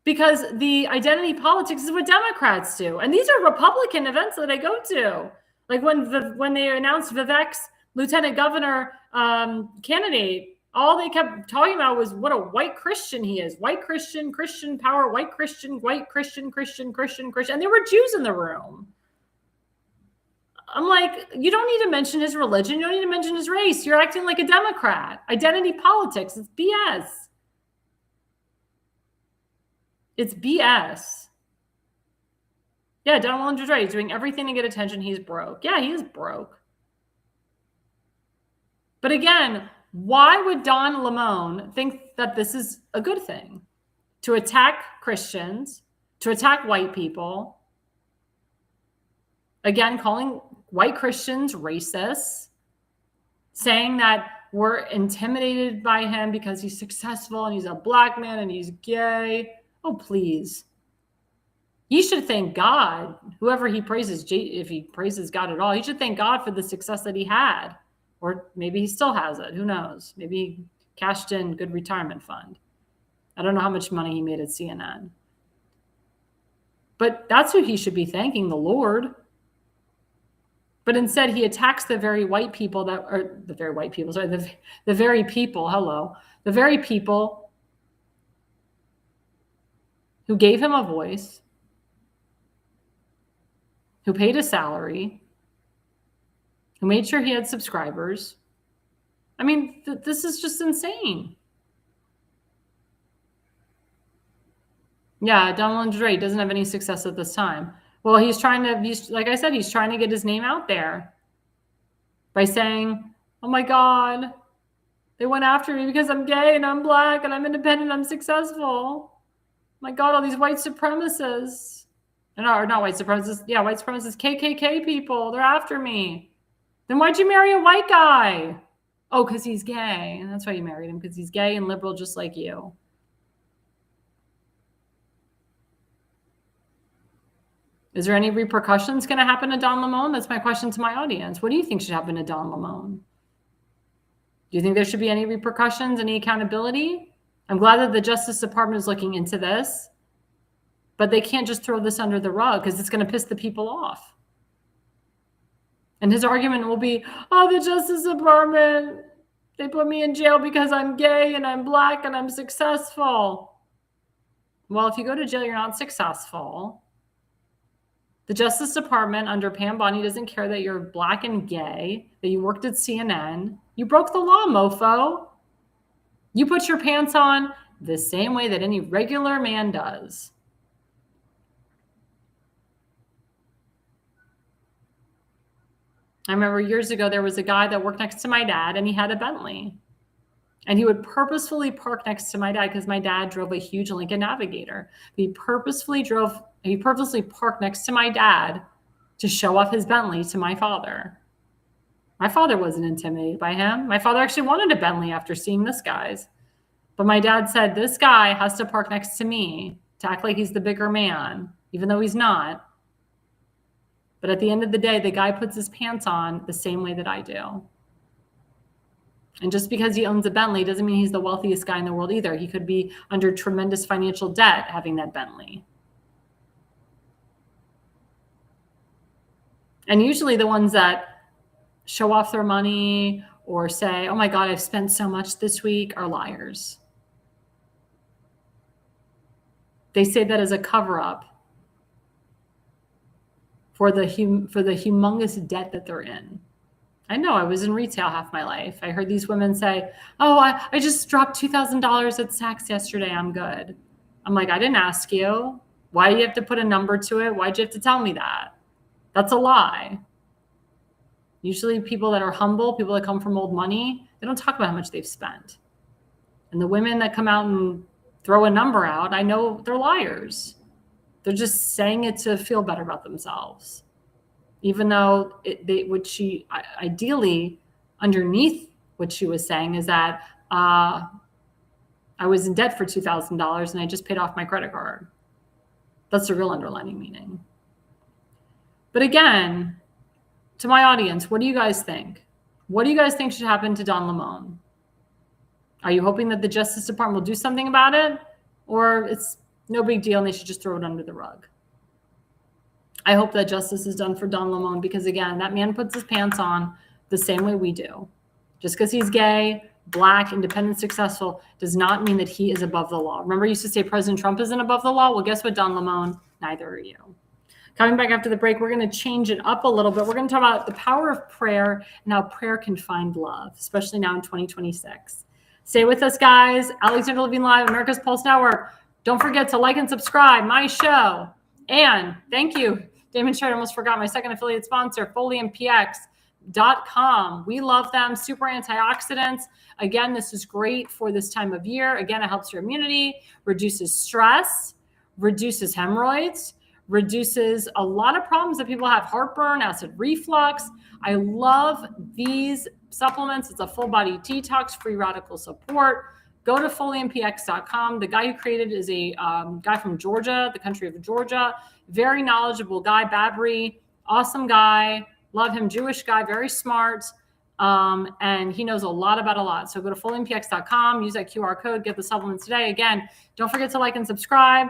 Because the identity politics is what Democrats do. And these are Republican events that I go to. Like when they announced Vivek's lieutenant governor candidate, all they kept talking about was what a white Christian he is. White Christian, Christian power, white Christian, Christian. And there were Jews in the room. I'm like, you don't need to mention his religion. You don't need to mention his race. You're acting like a Democrat. Identity politics. It's BS. It's BS. Yeah, Don Williams right. He's doing everything to get attention. He's broke. Yeah, he is broke. But again, why would Don Lemon think that this is a good thing? To attack Christians, to attack white people. Again, calling white Christians racists, saying that we're intimidated by him because he's successful and he's a black man and he's gay. Oh, please. You should thank God. Whoever he praises, if he praises God at all, he should thank God for the success that he had. Or maybe he still has it. Who knows? Maybe he cashed in good retirement fund. I don't know how much money he made at CNN. But that's who he should be thanking, the Lord. But instead, he attacks the very white people the very people who gave him a voice, who paid a salary, who made sure he had subscribers. I mean, this is just insane. Yeah, Donald Dre doesn't have any success at this time. Well, like I said, he's trying to get his name out there by saying, oh my God, they went after me because I'm gay and I'm black and I'm independent, I'm successful. My God, all these white supremacists. Or not white supremacists. Yeah, white supremacists, KKK people, they're after me. Then why'd you marry a white guy? Oh, because he's gay. And that's why you married him, because he's gay and liberal just like you. Is there any repercussions going to happen to Don Lemon? That's my question to my audience. What do you think should happen to Don Lemon? Do you think there should be any repercussions, any accountability? I'm glad that the Justice Department is looking into this, but they can't just throw this under the rug because it's going to piss the people off. And his argument will be, oh, the Justice Department, they put me in jail because I'm gay and I'm black and I'm successful. Well, if you go to jail, you're not successful. The Justice Department under Pam Bondi doesn't care that you're black and gay, that you worked at CNN. You broke the law, mofo. You put your pants on the same way that any regular man does. I remember years ago, there was a guy that worked next to my dad and he had a Bentley. And he would purposefully park next to my dad because my dad drove a huge Lincoln Navigator. He purposely parked next to my dad to show off his Bentley to my father. My father wasn't intimidated by him. My father actually wanted a Bentley after seeing this guy's. But my dad said, this guy has to park next to me to act like he's the bigger man, even though he's not. But at the end of the day, the guy puts his pants on the same way that I do. And just because he owns a Bentley doesn't mean he's the wealthiest guy in the world either. He could be under tremendous financial debt having that Bentley. And usually the ones that show off their money or say, oh my God, I've spent so much this week, are liars. They say that as a cover-up for the humongous debt that they're in. I know, I was in retail half my life. I heard these women say, oh, I just dropped $2,000 at Saks yesterday. I'm good. I'm like, I didn't ask you. Why do you have to put a number to it? Why'd you have to tell me that? That's a lie. Usually people that are humble, people that come from old money, they don't talk about how much they've spent. And the women that come out and throw a number out, I know they're liars. They're just saying it to feel better about themselves. Even though ideally underneath what she was saying is that I was in debt for $2,000 and I just paid off my credit card. That's the real underlying meaning. But again, to my audience, what do you guys think? What do you guys think should happen to Don Lemon? Are you hoping that the Justice Department will do something about it? Or it's no big deal and they should just throw it under the rug? I hope that justice is done for Don Lemon because, again, that man puts his pants on the same way we do. Just because he's gay, black, independent, successful does not mean that he is above the law. Remember, I used to say President Trump isn't above the law? Well, guess what, Don Lemon? Neither are you. Coming back after the break, we're going to change it up a little bit. We're going to talk about the power of prayer and how prayer can find love, especially now in 2026. Stay with us, guys. Alexandra Levine Live, America's Pulse Network. Don't forget to like and subscribe my show. And thank you, Damon Sheridan, almost forgot my second affiliate sponsor, FoliumPX.com. We love them. Super antioxidants. Again, this is great for this time of year. Again, it helps your immunity, reduces stress, reduces hemorrhoids, reduces a lot of problems that people have, heartburn, acid reflux. I love these supplements. It's a full body detox, free radical support. Go to FoliumPX.com. The guy who created is a guy from Georgia, the country of Georgia. Very knowledgeable guy, Babri. Awesome guy. Love him. Jewish guy, very smart. And he knows a lot about a lot. So go to FoliumPX.com. Use that QR code. Get the supplements today. Again, don't forget to like and subscribe.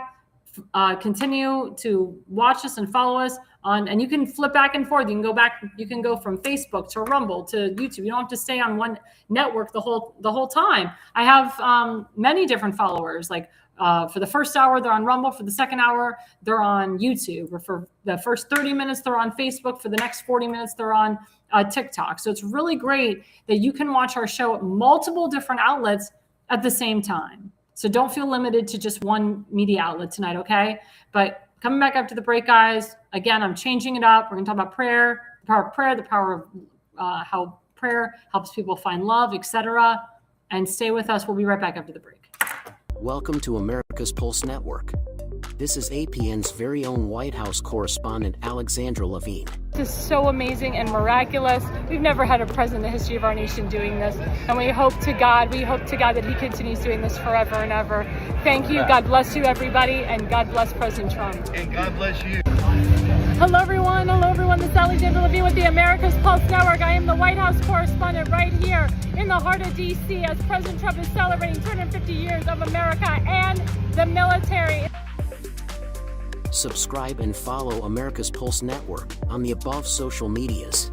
Continue to watch us and follow us on, and you can flip back and forth. You can go back, you can go from Facebook to Rumble to YouTube. You don't have to stay on one network the whole time. I have many different followers. Like for the first hour, they're on Rumble. For the second hour, they're on YouTube. Or for the first 30 minutes, they're on Facebook. For the next 40 minutes, they're on TikTok. So it's really great that you can watch our show at multiple different outlets at the same time. So don't feel limited to just one media outlet tonight, okay? But coming back after the break, guys, again, I'm changing it up. We're going to talk about prayer, the power of prayer, the power of how prayer helps people find love, etc. And stay with us. We'll be right back after the break. Welcome to America's Pulse Network. This is APN's very own White House correspondent, Alexandra Levine. This is so amazing and miraculous. We've never had a president in the history of our nation doing this. And we hope to God that he continues doing this forever and ever. Thank you. God bless you, everybody. And God bless President Trump. And God bless you. Hello, everyone. This is Alexandra Levine with the America's Pulse Network. I am the White House correspondent right here in the heart of D.C. as President Trump is celebrating 250 years of America and the military. Subscribe and follow America's Pulse Network on the above social medias.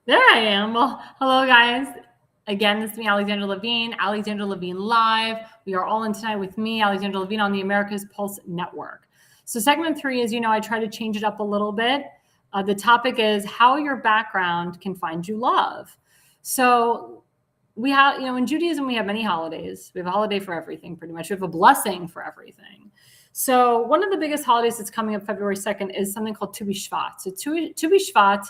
There I am. Well, hello, guys. Again, this is me, Alexandra Levine, Alexandra Levine Live. We are all in tonight with me, Alexandra Levine, on the America's Pulse Network. So segment 3 is, I try to change it up a little bit. The topic is how your background can find you love. So we have, in Judaism, we have many holidays. We have a holiday for everything, pretty much. We have a blessing for everything. So one of the biggest holidays that's coming up February 2nd is something called Tu B'Shvat. So Tu B'Shvat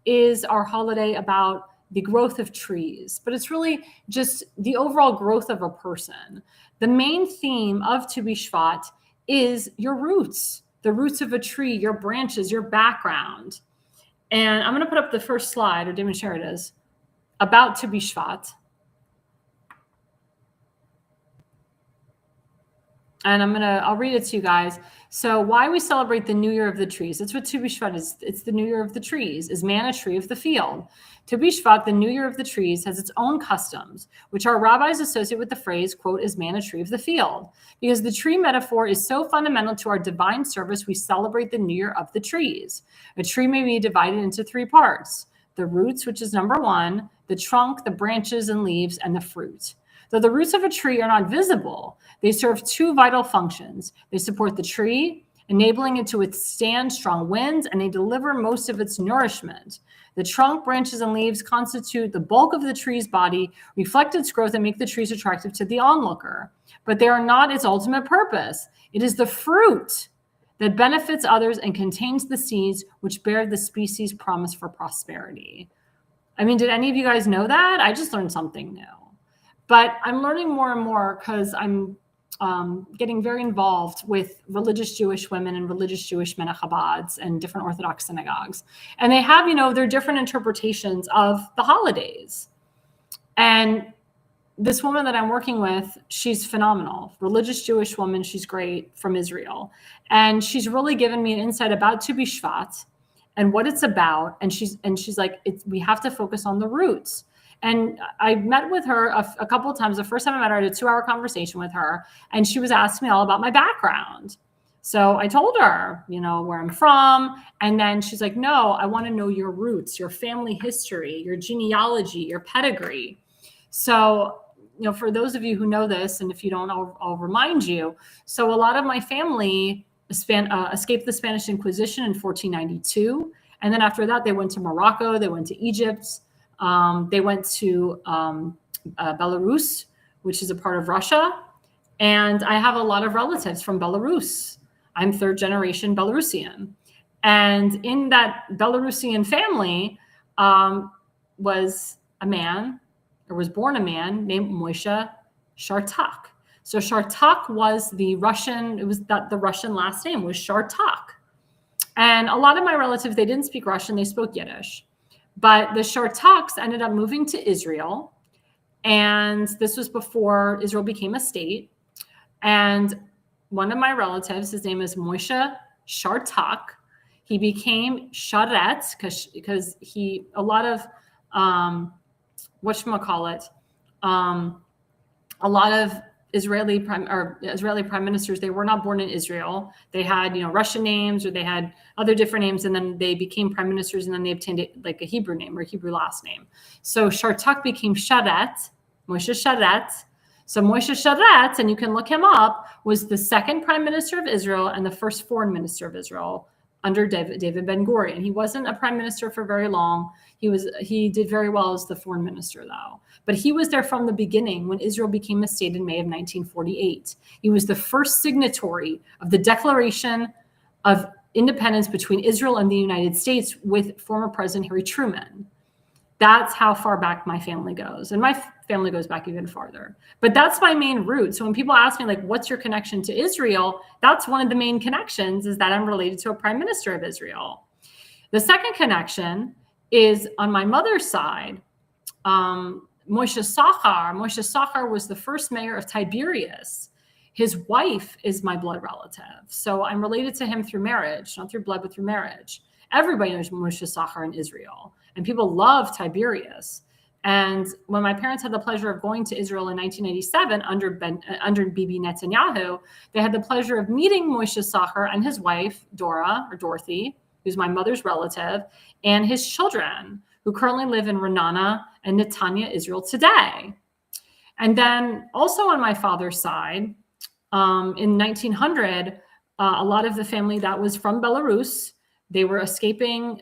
is our holiday about the growth of trees, but it's really just the overall growth of a person. The main theme of Tu B'Shvat is your roots. the roots of a tree, your branches, your background. And I'm going to put up the first slide, or Damon, share it is, about Tu B'Shvat. And I'll read it to you guys. So why we celebrate the New Year of the Trees. That's what Tu B'Shvat is. It's the New Year of the Trees. Is man a tree of the field? Tu B'Shvat, the New Year of the Trees, has its own customs, which our rabbis associate with the phrase, quote, is man a tree of the field? Because the tree metaphor is so fundamental to our divine service, we celebrate the New Year of the Trees. A tree may be divided into three parts: the roots, which is number one, the trunk, the branches and leaves, and the fruit. Though the roots of a tree are not visible, they serve two vital functions. They support the tree, enabling it to withstand strong winds, and they deliver most of its nourishment. The trunk, branches, and leaves constitute the bulk of the tree's body, reflect its growth, and make the trees attractive to the onlooker. But they are not its ultimate purpose. It is the fruit that benefits others and contains the seeds which bear the species' promise for prosperity. I mean, did any of you guys know that? I just learned something new. But I'm learning more and more because I'm getting very involved with religious Jewish women and religious Jewish men of Chabads and different Orthodox synagogues. And they have, their different interpretations of the holidays. And this woman that I'm working with, she's phenomenal. Religious Jewish woman, she's great, from Israel. And she's really given me an insight about Tu B'Shvat and what it's about. And she's like, we have to focus on the roots. And I met with her a couple of times. The first time I met her, I had a 2-hour conversation with her, and she was asking me all about my background. So I told her, where I'm from. And then she's like, no, I want to know your roots, your family history, your genealogy, your pedigree. So, for those of you who know this, and if you don't, I'll remind you. So a lot of my family escaped the Spanish Inquisition in 1492. And then after that, they went to Morocco, they went to Egypt. They went to Belarus, which is a part of Russia. And I have a lot of relatives from Belarus. I'm 3rd generation Belarusian. And in that Belarusian family was born a man named Moshe Shartak. So Shartak was the Russian last name was Shartak. And a lot of my relatives, they didn't speak Russian, they spoke Yiddish. But the Shartaks ended up moving to Israel. And this was before Israel became a state. And one of my relatives, his name is Moshe Shartak. He became Sharet because a lot of, a lot of Israeli prime ministers, they were not born in Israel. They had, Russian names, or they had other different names, and then they became prime ministers, and then they obtained like a Hebrew name or a Hebrew last name. So Shartak became Sharet, Moshe Sharet. So Moshe Sharet, and you can look him up, was the 2nd prime minister of Israel and the 1st foreign minister of Israel under David Ben-Gurion. He wasn't a prime minister for very long. He did very well as the foreign minister, though. But he was there from the beginning when Israel became a state in May of 1948. He was the first signatory of the Declaration of Independence between Israel and the United States with former President Harry Truman. That's how far back my family goes. And my family goes back even farther. But that's my main root. So when people ask me, what's your connection to Israel? That's one of the main connections, is that I'm related to a prime minister of Israel. The second connection is on my mother's side. Moshe Sachar was the first mayor of Tiberias. His wife is my blood relative. So I'm related to him through marriage, not through blood, but through marriage. Everybody knows Moshe Sachar in Israel, and people love Tiberias. And when my parents had the pleasure of going to Israel in 1987 under Bibi Netanyahu, they had the pleasure of meeting Moshe Sachar and his wife, Dorothy, who's my mother's relative, and his children, who currently live in Ra'anana and Netanya, Israel today. And then also on my father's side, in 1900, a lot of the family that was from Belarus, they were escaping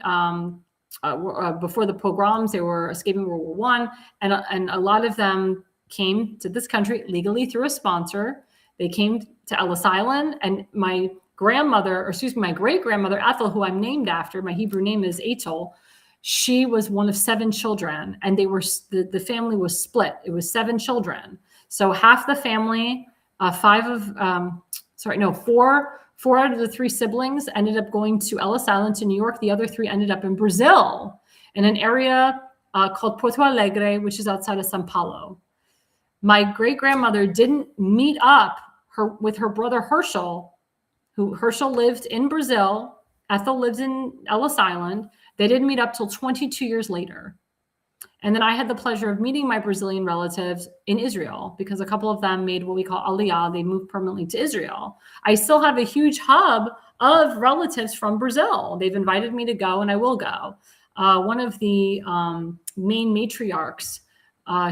before the pogroms. They were escaping World War I, and a lot of them came to this country legally through a sponsor. They came to Ellis Island, and my great-grandmother Ethel, who I'm named after, my Hebrew name is A.L.L, she was one of 7 children, and the family was split. It was 7 children. So half the family, 4 4 out of the 3 siblings ended up going to Ellis Island to New York. The other 3 ended up in Brazil in an area called Porto Alegre, which is outside of São Paulo. My great-grandmother didn't meet up with her brother Herschel, who Herschel lived in Brazil. Ethel lived in Ellis Island. They didn't meet up till 22 years later. And then I had the pleasure of meeting my Brazilian relatives in Israel because a couple of them made what we call A.L.L. They moved permanently to Israel. I still have a huge hub of relatives from Brazil. They've invited me to go, and I will go. One of the main matriarchs,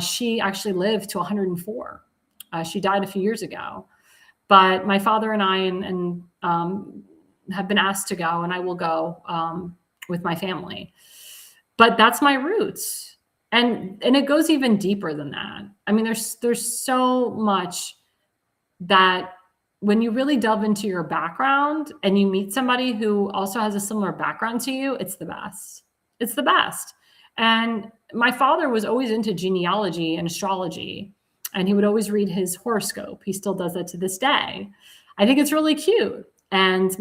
she actually lived to 104. She died a few years ago. But my father and I have been asked to go, and I will go with my family. But that's my roots. And it goes even deeper than that. I mean, there's so much that when you really delve into your background and you meet somebody who also has a similar background to you, it's the best. It's the best. And my father was always into genealogy and astrology, and he would always read his horoscope. He still does that to this day. I think it's really cute. And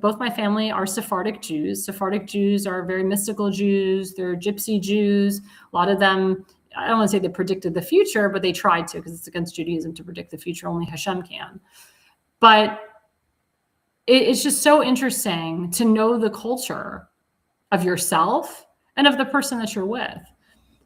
both my family are Sephardic Jews. Sephardic Jews are very mystical Jews. They're gypsy Jews. A lot of them, I don't want to say they predicted the future, but they tried to, because it's against Judaism to predict the future. Only Hashem can. But it's just so interesting to know the culture of yourself and of the person that you're with.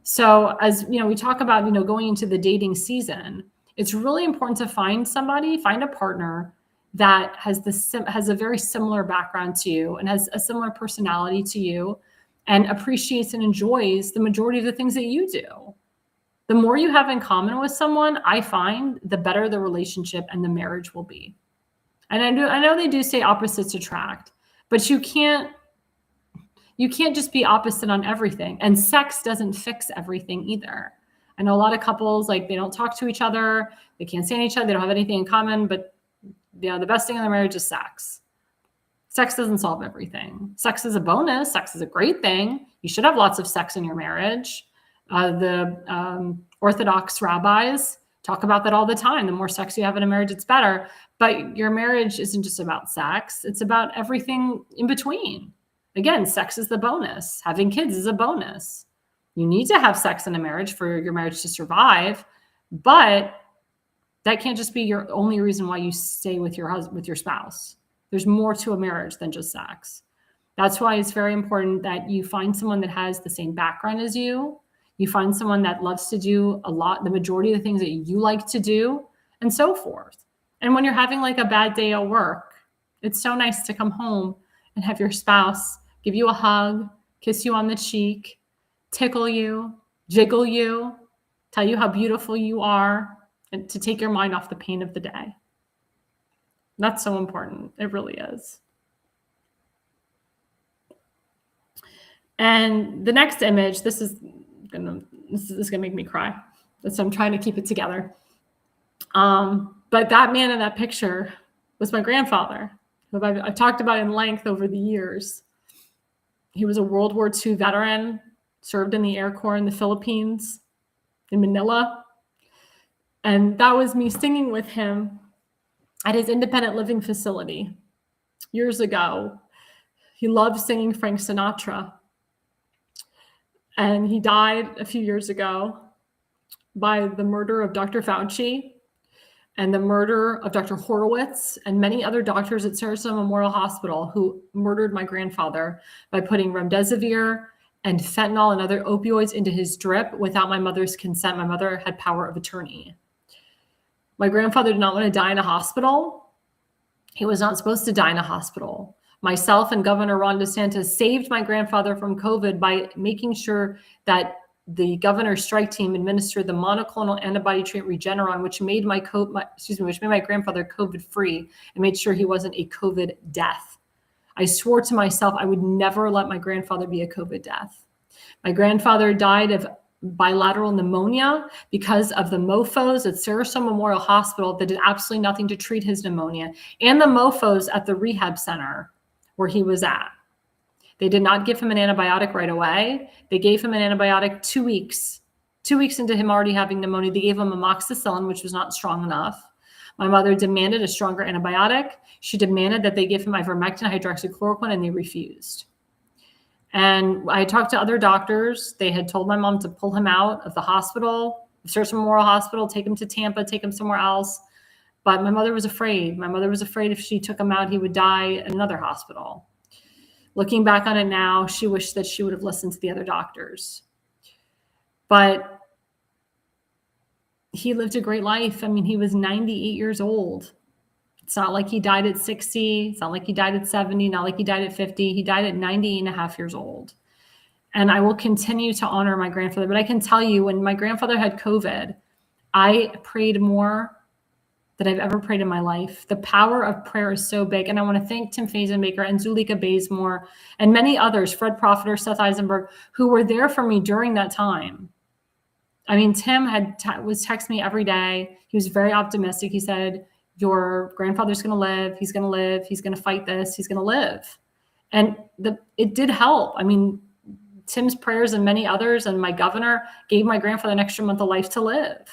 So as we talk about, going into the dating season, it's really important to find a partner that has a very similar background to you and has a similar personality to you and appreciates and enjoys the majority of the things that you do. The more you have in common with someone, I find the better the relationship and the marriage will be. And I know they do say opposites attract, but you can't just be opposite on everything. And sex doesn't fix everything either. I know a lot of couples, they don't talk to each other. They can't stand each other. They don't have anything in common, but the best thing in their marriage is sex. Sex doesn't solve everything. Sex is a bonus. Sex is a great thing. You should have lots of sex in your marriage. The Orthodox rabbis talk about that all the time. The more sex you have in a marriage, it's better. But your marriage isn't just about sex. It's about everything in between. Again, sex is the bonus. Having kids is a bonus. You need to have sex in a marriage for your marriage to survive, but that can't just be your only reason why you stay with your husband, with your spouse. There's more to a marriage than just sex. That's why it's very important that you find someone that has the same background as you. You find someone that loves to do the majority of the things that you like to do, and so forth. And when you're having a bad day at work, it's so nice to come home and have your spouse give you a hug, kiss you on the cheek, tickle you, jiggle you, tell you how beautiful you are, and to take your mind off the pain of the day. That's so important. It really is. And the next image, this is gonna make me cry. So I'm trying to keep it together. But that man in that picture was my grandfather, who I've talked about in length over the years. He was a World War II veteran, served in the Air Corps in the Philippines, in Manila. And that was me singing with him at his independent living facility years ago. He loved singing Frank Sinatra. And he died a few years ago by the murder of Dr. Fauci and the murder of Dr. Horowitz and many other doctors at Sarasota Memorial Hospital who murdered my grandfather by putting remdesivir and fentanyl and other opioids into his drip without my mother's consent. My mother had power of attorney. My grandfather did not want to die in a hospital. He was not supposed to die in a hospital. Myself and Governor Ron DeSantis saved my grandfather from COVID by making sure that the governor's strike team administered the monoclonal antibody treatment Regeneron, which made my grandfather COVID-free and made sure he wasn't a COVID death. I swore to myself I would never let my grandfather be a COVID death. My grandfather died of bilateral pneumonia because of the mofos at Sarasota Memorial Hospital that did absolutely nothing to treat his pneumonia, and the mofos at the rehab center where he was at. They did not give him an antibiotic right away. They gave him an antibiotic 2 weeks. 2 weeks into him already having pneumonia, they gave him amoxicillin, which was not strong enough. My mother demanded a stronger antibiotic. She demanded that they give him ivermectin, hydroxychloroquine, and they refused. And I talked to other doctors. They had told my mom to pull him out of the hospital, Church Memorial Hospital, take him to Tampa, take him somewhere else. But my mother was afraid. My mother was afraid if she took him out, he would die at another hospital. Looking back on it now, she wished that she would have listened to the other doctors. But he lived a great life. I mean, he was 98 years old. It's not like he died at 60. It's not like he died at 70, not like he died at 50. He died at 90 and a half years old. And I will continue to honor my grandfather. But I can tell you, when my grandfather had COVID, I prayed more than I've ever prayed in my life. The power of prayer is so big. And I want to thank Tim Fazenbaker and Zulika Bazemore and many others, Fred Profiter, Seth Eisenberg, who were there for me during that time. I mean, Tim was texting me every day. He was very optimistic. He said, your grandfather's going to live. He's going to live. He's going to fight this. He's going to live. And it did help. I mean, Tim's prayers and many others and my governor gave my grandfather an extra month of life to live.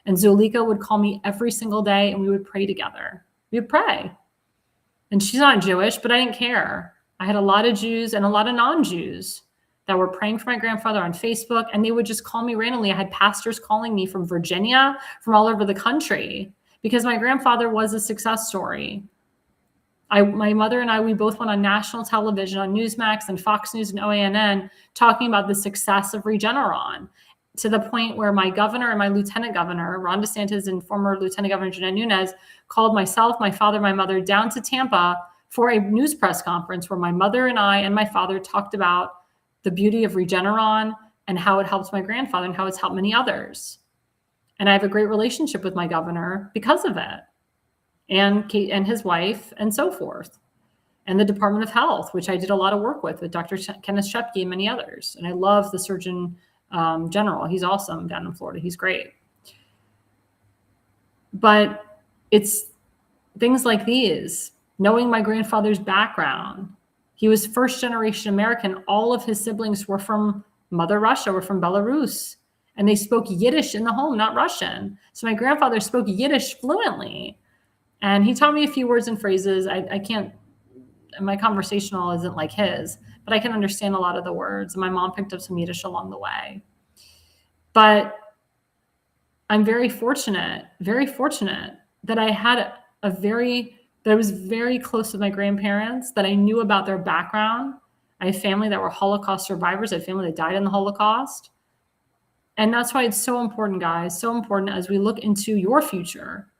And Zulika would call me every single day and we would pray together. We would pray. And she's not Jewish, but I didn't care. I had a lot of Jews and a lot of non-Jews that were praying for my grandfather on Facebook, and they would just call me randomly. I had pastors calling me from Virginia, from all over the country, because my grandfather was a success story. My mother and I, we both went on national television on Newsmax and Fox News and OANN talking about the success of Regeneron, to the point where my governor and my lieutenant governor, Ron DeSantis, and former Lieutenant Governor Jeanette Nunez, called myself, my father, my mother down to Tampa for a news press conference where my mother and I and my father talked about the beauty of Regeneron and how it helps my grandfather and how it's helped many others. And I have a great relationship with my governor because of it, and Kate and his wife, and so forth. And the Department of Health, which I did a lot of work with Dr. Kenneth Shepke and many others. And I love the Surgeon General. He's awesome down in Florida. He's great. But it's things like these, knowing my grandfather's background. He was first generation American. All of his siblings were from Mother Russia, were from Belarus. And they spoke Yiddish in the home, not Russian. So my grandfather spoke Yiddish fluently. And he taught me a few words and phrases. I can't, my conversational isn't like his, but I can understand a lot of the words. And my mom picked up some Yiddish along the way. But I'm very fortunate that I had that I was very close with my grandparents, that I knew about their background. I have family that were Holocaust survivors. I have family that died in the Holocaust. And that's why it's so important, guys, so important as we look into your future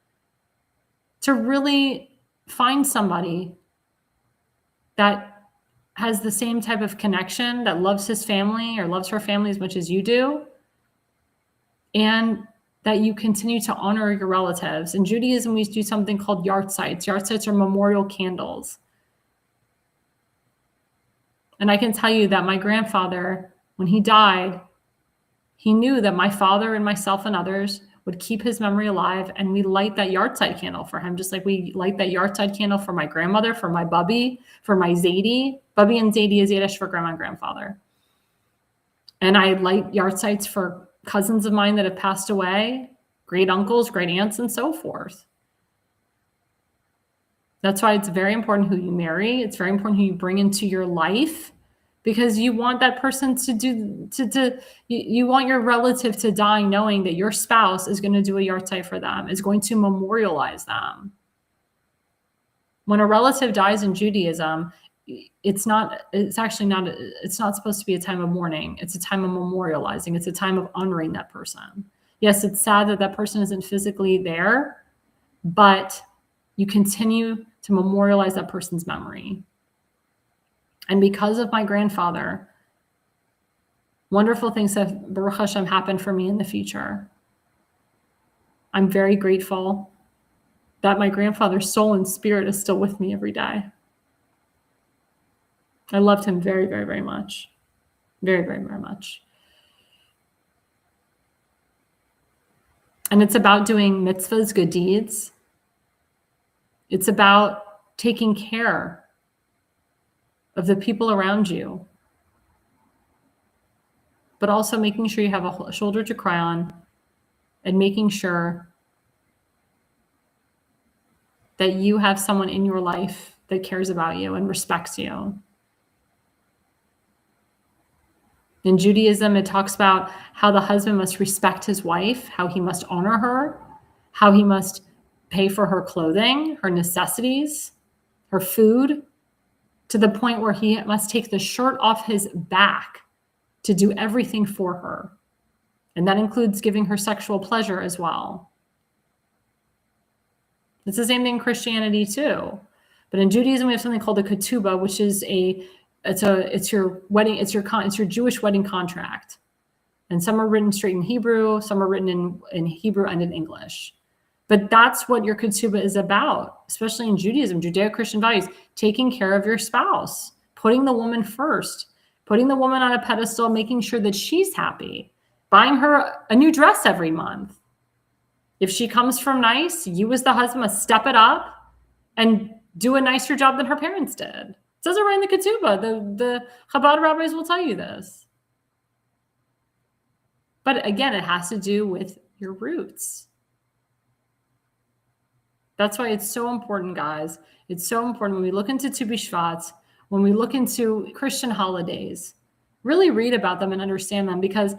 to really find somebody that has the same type of connection, that loves his family or loves her family as much as you do, and that you continue to honor your relatives. In Judaism, we do something called yahrzeits. Yahrzeits are memorial candles. And I can tell you that my grandfather, when he died, he knew that my father and myself and others would keep his memory alive, and we light that yahrzeit candle for him, just like we light that yahrzeit candle for my grandmother, for my bubby, for my Zadie. Bubby and Zadie is Yiddish for grandma and grandfather. And I light yahrzeits for cousins of mine that have passed away, great uncles, great aunts, and so forth. That's why it's very important who you marry. It's very important who you bring into your life, because you want that person you want your relative to die knowing that your spouse is going to do a yahrzeit for them, is going to memorialize them. When a relative dies in Judaism, it's not supposed to be a time of mourning. It's a time of memorializing. It's a time of honoring that person. Yes, it's sad that that person isn't physically there, but you continue to memorialize that person's memory. And because of my grandfather, wonderful things have, Baruch Hashem, happened for me in the future. I'm very grateful that my grandfather's soul and spirit is still with me every day. I loved him very, very, very much. Very, very, very much. And it's about doing mitzvahs, good deeds. It's about taking care of the people around you, but also making sure you have a shoulder to cry on, and making sure that you have someone in your life that cares about you and respects you. In Judaism, it talks about how the husband must respect his wife, how he must honor her, how he must pay for her clothing, her necessities, her food, to the point where he must take the shirt off his back to do everything for her. And that includes giving her sexual pleasure as well. It's the same thing in Christianity too. But in Judaism, we have something called a ketubah, which is it's your wedding, it's your Jewish wedding contract. And some are written straight in Hebrew, some are written in Hebrew and in English. But that's what your ketubah is about, especially in Judaism, Judeo-Christian values, taking care of your spouse, putting the woman first, putting the woman on a pedestal, making sure that she's happy, buying her a new dress every month. If she comes from nice, you as the husband must step it up and do a nicer job than her parents did. It says it right in the ketubah. The Chabad rabbis will tell you this. But again, it has to do with your roots. That's why it's so important, guys. It's so important when we look into Tu B'Shvat, when we look into Christian holidays, really read about them and understand them, because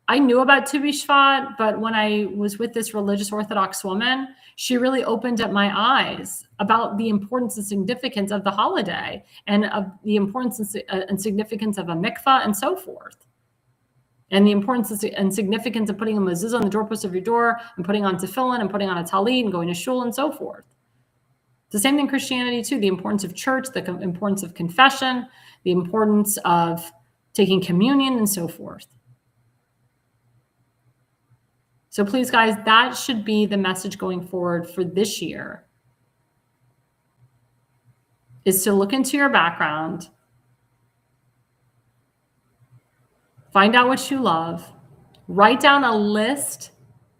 I knew about Tu B'Shvat, but when I was with this religious Orthodox woman, she really opened up my eyes about the importance and significance of the holiday and of the importance and significance of a mikvah and so forth. And the importance and significance of putting a mezuzah on the doorpost of your door and putting on tefillin and putting on a talit and going to shul and so forth. It's the same thing in Christianity too, the importance of church, the importance of confession, the importance of taking communion and so forth. So please, guys, that should be the message going forward for this year, is to look into your background, find out what you love, write down a list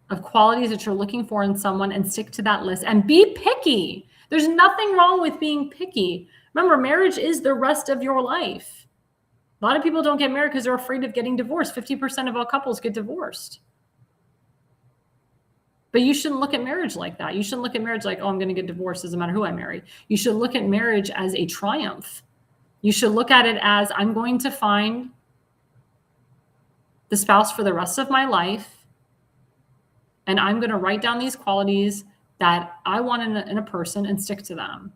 of qualities that you're looking for in someone and stick to that list and be picky. There's nothing wrong with being picky. Remember, marriage is the rest of your life. A lot of people don't get married because they're afraid of getting divorced. 50% of all couples get divorced. But you shouldn't look at marriage like that. You shouldn't look at marriage like, oh, I'm going to get divorced, doesn't matter who I marry. You should look at marriage as a triumph. You should look at it as, I'm going to find the spouse for the rest of my life, and I'm going to write down these qualities that I want in a person and stick to them.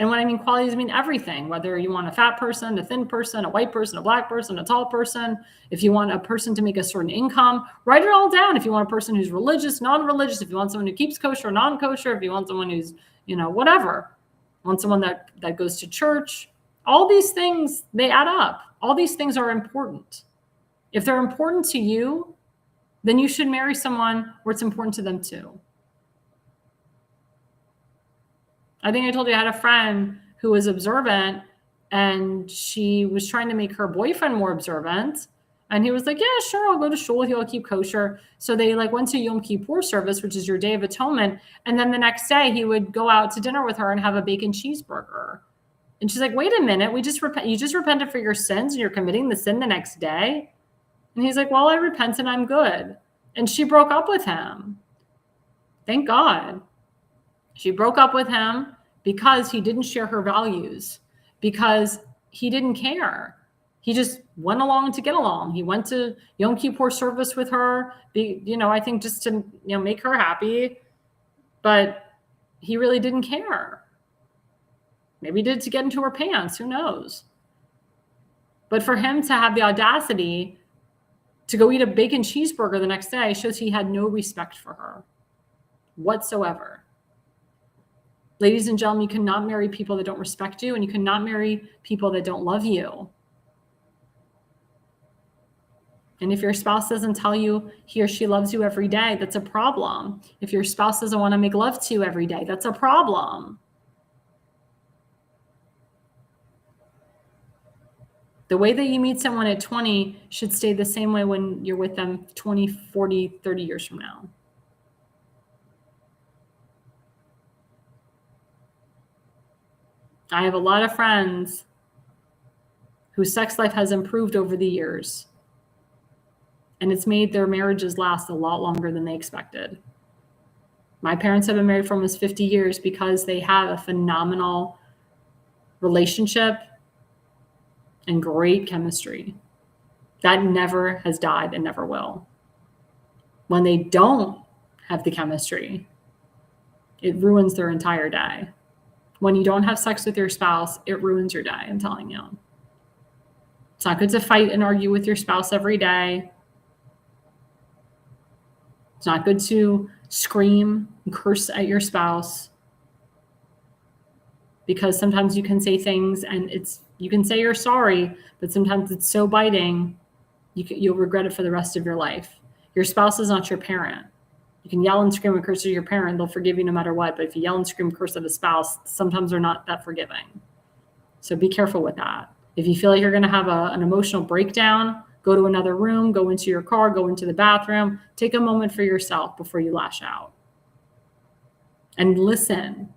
And when I mean qualities, I mean everything, whether you want a fat person, a thin person, a white person, a black person, a tall person. If you want a person to make a certain income, write it all down. If you want a person who's religious, non-religious, if you want someone who keeps kosher, non-kosher, if you want someone who's, whatever, want someone that goes to church, all these things, they add up. All these things are important. If they're important to you, then you should marry someone where it's important to them too. I think I told you I had a friend who was observant, and she was trying to make her boyfriend more observant. And he was like, yeah, sure, I'll go to shul with you, I'll keep kosher. So they went to Yom Kippur service, which is your Day of Atonement. And then the next day he would go out to dinner with her and have a bacon cheeseburger. And she's like, wait a minute, you just repented for your sins and you're committing the sin the next day? And he's like, well, I repent and I'm good. And she broke up with him. Thank God. She broke up with him because he didn't share her values, because he didn't care. He just went along to get along. He went to Yom Kippur service with her, I think just to make her happy, but he really didn't care. Maybe he did to get into her pants, who knows? But for him to have the audacity to go eat a bacon cheeseburger the next day shows he had no respect for her whatsoever. Ladies and gentlemen, you cannot marry people that don't respect you, and you cannot marry people that don't love you. And if your spouse doesn't tell you he or she loves you every day, that's a problem. If your spouse doesn't want to make love to you every day, that's a problem. The way that you meet someone at 20 should stay the same way when you're with them 20, 40, 30 years from now. I have a lot of friends whose sex life has improved over the years, and it's made their marriages last a lot longer than they expected. My parents have been married for almost 50 years because they have a phenomenal relationship and great chemistry. That never has died and never will. When they don't have the chemistry, it ruins their entire day. When you don't have sex with your spouse, it ruins your day, I'm telling you. It's not good to fight and argue with your spouse every day. It's not good to scream and curse at your spouse, because sometimes you can say things and you can say you're sorry, but sometimes it's so biting, you'll regret it for the rest of your life. Your spouse is not your parent. You can yell and scream and curse at your parent, they'll forgive you no matter what. But if you yell and scream and curse at a spouse, sometimes they're not that forgiving. So be careful with that. If you feel like you're going to have an emotional breakdown, go to another room, go into your car, go into the bathroom, take a moment for yourself before you lash out. And listen.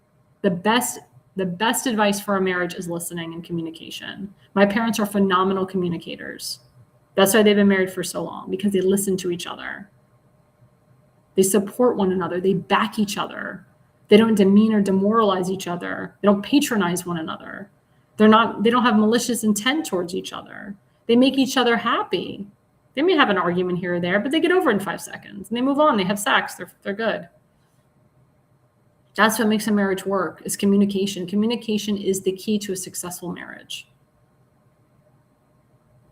The best advice for a marriage is listening and communication. My parents are phenomenal communicators. That's why they've been married for so long, because they listen to each other. They support one another. They back each other. They don't demean or demoralize each other. They don't patronize one another. They don't have malicious intent towards each other. They make each other happy. They may have an argument here or there, but they get over it in 5 seconds and they move on. They have sex. They're good. That's what makes a marriage work, is communication. Communication is the key to a successful marriage.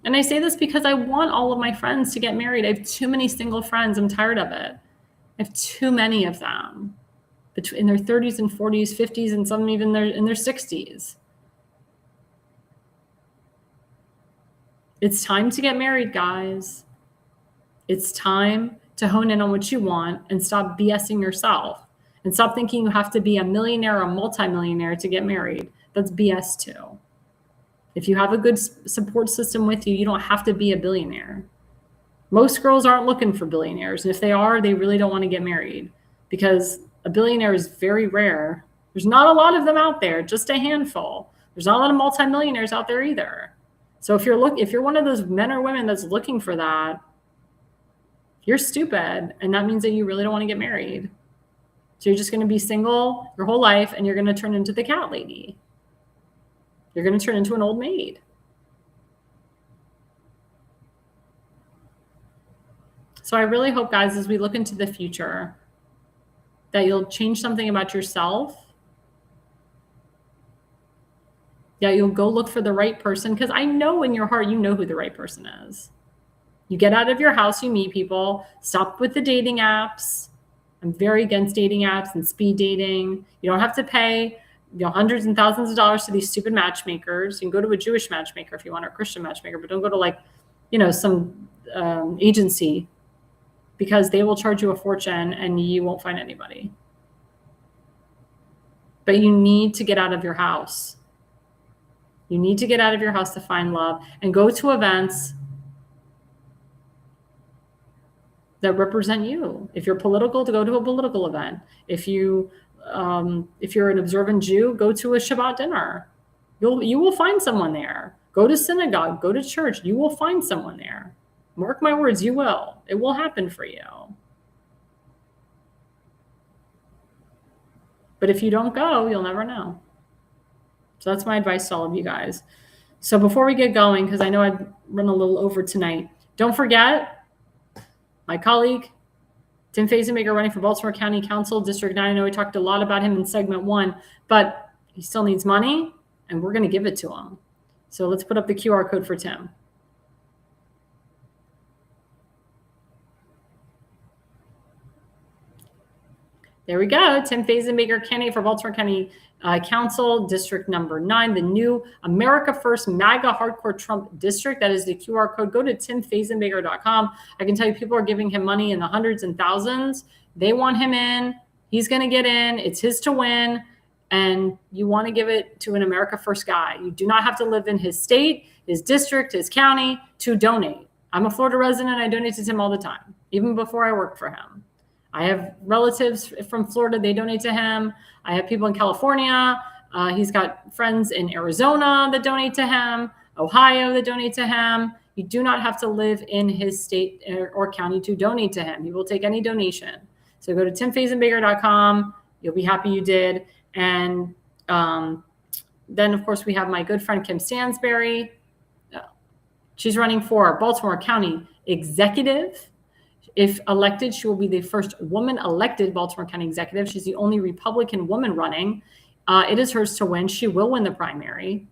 And I say this because I want all of my friends to get married. I have too many single friends. I'm tired of it. I have too many of them in their 30s and 40s, 50s, and some even in their 60s. It's time to get married, guys. It's time to hone in on what you want and stop BSing yourself. And stop thinking you have to be a millionaire or a multimillionaire to get married. That's BS too. If you have a good support system with you, you don't have to be a billionaire. Most girls aren't looking for billionaires. And if they are, they really don't want to get married, because a billionaire is very rare. There's not a lot of them out there, just a handful. There's not a lot of multimillionaires out there either. So if you're one of those men or women that's looking for that, you're stupid. And that means that you really don't want to get married. So you're just going to be single your whole life, and you're going to turn into the cat lady. You're going to turn into an old maid. So I really hope, guys, as we look into the future, that you'll change something about yourself. Yeah, you'll go look for the right person, because I know in your heart you know who the right person is. You get out of your house, you meet people, stop with the dating apps. I'm very against dating apps and speed dating. You don't have to pay hundreds and thousands of dollars to these stupid matchmakers. You can go to a Jewish matchmaker if you want, or a Christian matchmaker, but don't go to some agency, because they will charge you a fortune and you won't find anybody. But you need to get out of your house. You need to get out of your house to find love, and go to events that represent you. If you're political, to go to a political event. If you're an observant Jew, go to a Shabbat dinner. You will find someone there. Go to synagogue, go to church. You will find someone there. Mark my words, you will. It will happen for you. But if you don't go, you'll never know. So that's my advice to all of you guys. So before we get going, because I know I've run a little over tonight, don't forget my colleague, Tim Fazenmaker, running for Baltimore County Council, District 9. I know we talked a lot about him in segment 1, but he still needs money, and we're going to give it to him. So let's put up the QR code for Tim. There we go. Tim Fazenmaker, candidate for Baltimore County Council, District number 9, the new America First MAGA Hardcore Trump District. That is the QR code. Go to timfazenmaker.com. I can tell you, people are giving him money in the hundreds and thousands. They want him in. He's going to get in. It's his to win. And you want to give it to an America First guy. You do not have to live in his state, his district, his county to donate. I'm a Florida resident. I donate to Tim all the time, even before I work for him. I have relatives from Florida. They donate to him. I have people in California. He's got friends in Arizona that donate to him, Ohio that donate to him. You do not have to live in his state or county to donate to him. He will take any donation. So go to timfazenbaker.com. You'll be happy you did. And then, of course, we have my good friend Kim Stansberry. She's running for Baltimore County Executive. If elected, she will be the first woman elected Baltimore County Executive. She's the only Republican woman running. It is hers to win. She will win the primary.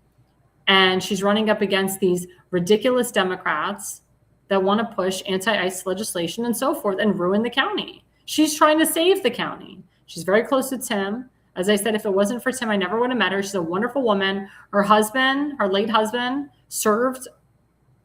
And she's running up against these ridiculous Democrats that want to push anti-ICE legislation and so forth and ruin the county. She's trying to save the county. She's very close to Tim. As I said, if it wasn't for Tim, I never would have met her. She's a wonderful woman. Her husband, her late husband, served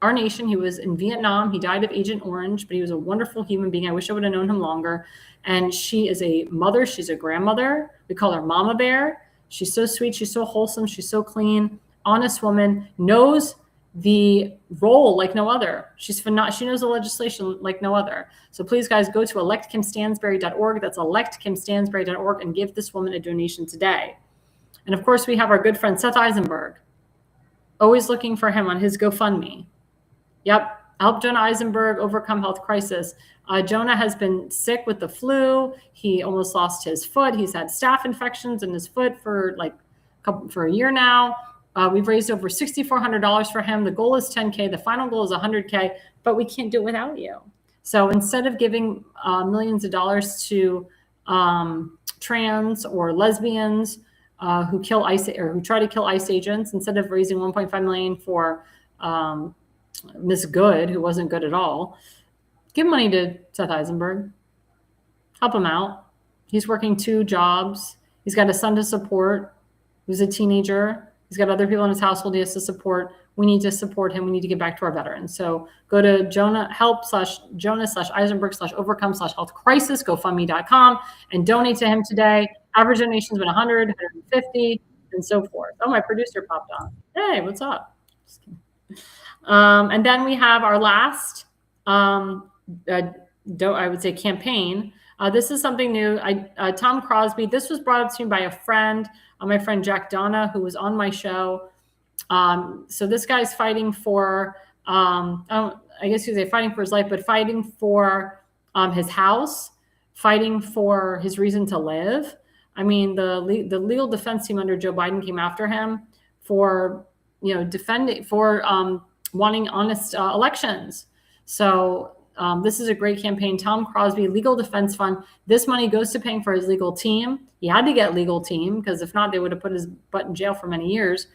our nation. He was in Vietnam. He died of Agent Orange, but he was a wonderful human being. I wish I would have known him longer. And she is a mother. She's a grandmother. We call her Mama Bear. She's so sweet. She's so wholesome. She's so clean. Honest woman, knows the role like no other. She knows the legislation like no other. So please, guys, go to electkimstansberry.org. That's electkimstansberry.org and give this woman a donation today. And of course, we have our good friend Seth Eisenberg. Always looking for him on his GoFundMe. Yep. Help Jonah Eisenberg overcome health crisis. Jonah has been sick with the flu. He almost lost his foot. He's had staph infections in his foot for a year now. We've raised over $6,400 for him. The goal is $10K. The final goal is $100K, but we can't do it without you. So instead of giving millions of dollars to trans or lesbians who kill ICE or who try to kill ICE agents, instead of raising $1.5 million for Miss Good, who wasn't good at all, give money to Seth Eisenberg. Help him out. He's working 2 jobs. He's got a son to support who's a teenager. He's got other people in his household he has to support. We need to support him. We need to get back to our veterans. So go to help/Jonah/Eisenberg/overcome/health crisis, GoFundMe.com, and donate to him today. Average donations been 100, 150, and so forth. Oh, my producer popped on. Hey, what's up? Just kidding. And then we have our last, I would say, campaign. This is something new. Tom Crosby. This was brought up to me by a friend, my friend Jack Donna, who was on my show. So this guy's fighting for, I guess you'd say fighting for his life, but fighting for his house, fighting for his reason to live. I mean, the legal defense team under Joe Biden came after him for, defending, for wanting honest elections. So this is a great campaign. Tom Crosby Legal Defense Fund. This money goes to paying for his legal team. He had to get legal team because if not, they would have put his butt in jail for many years.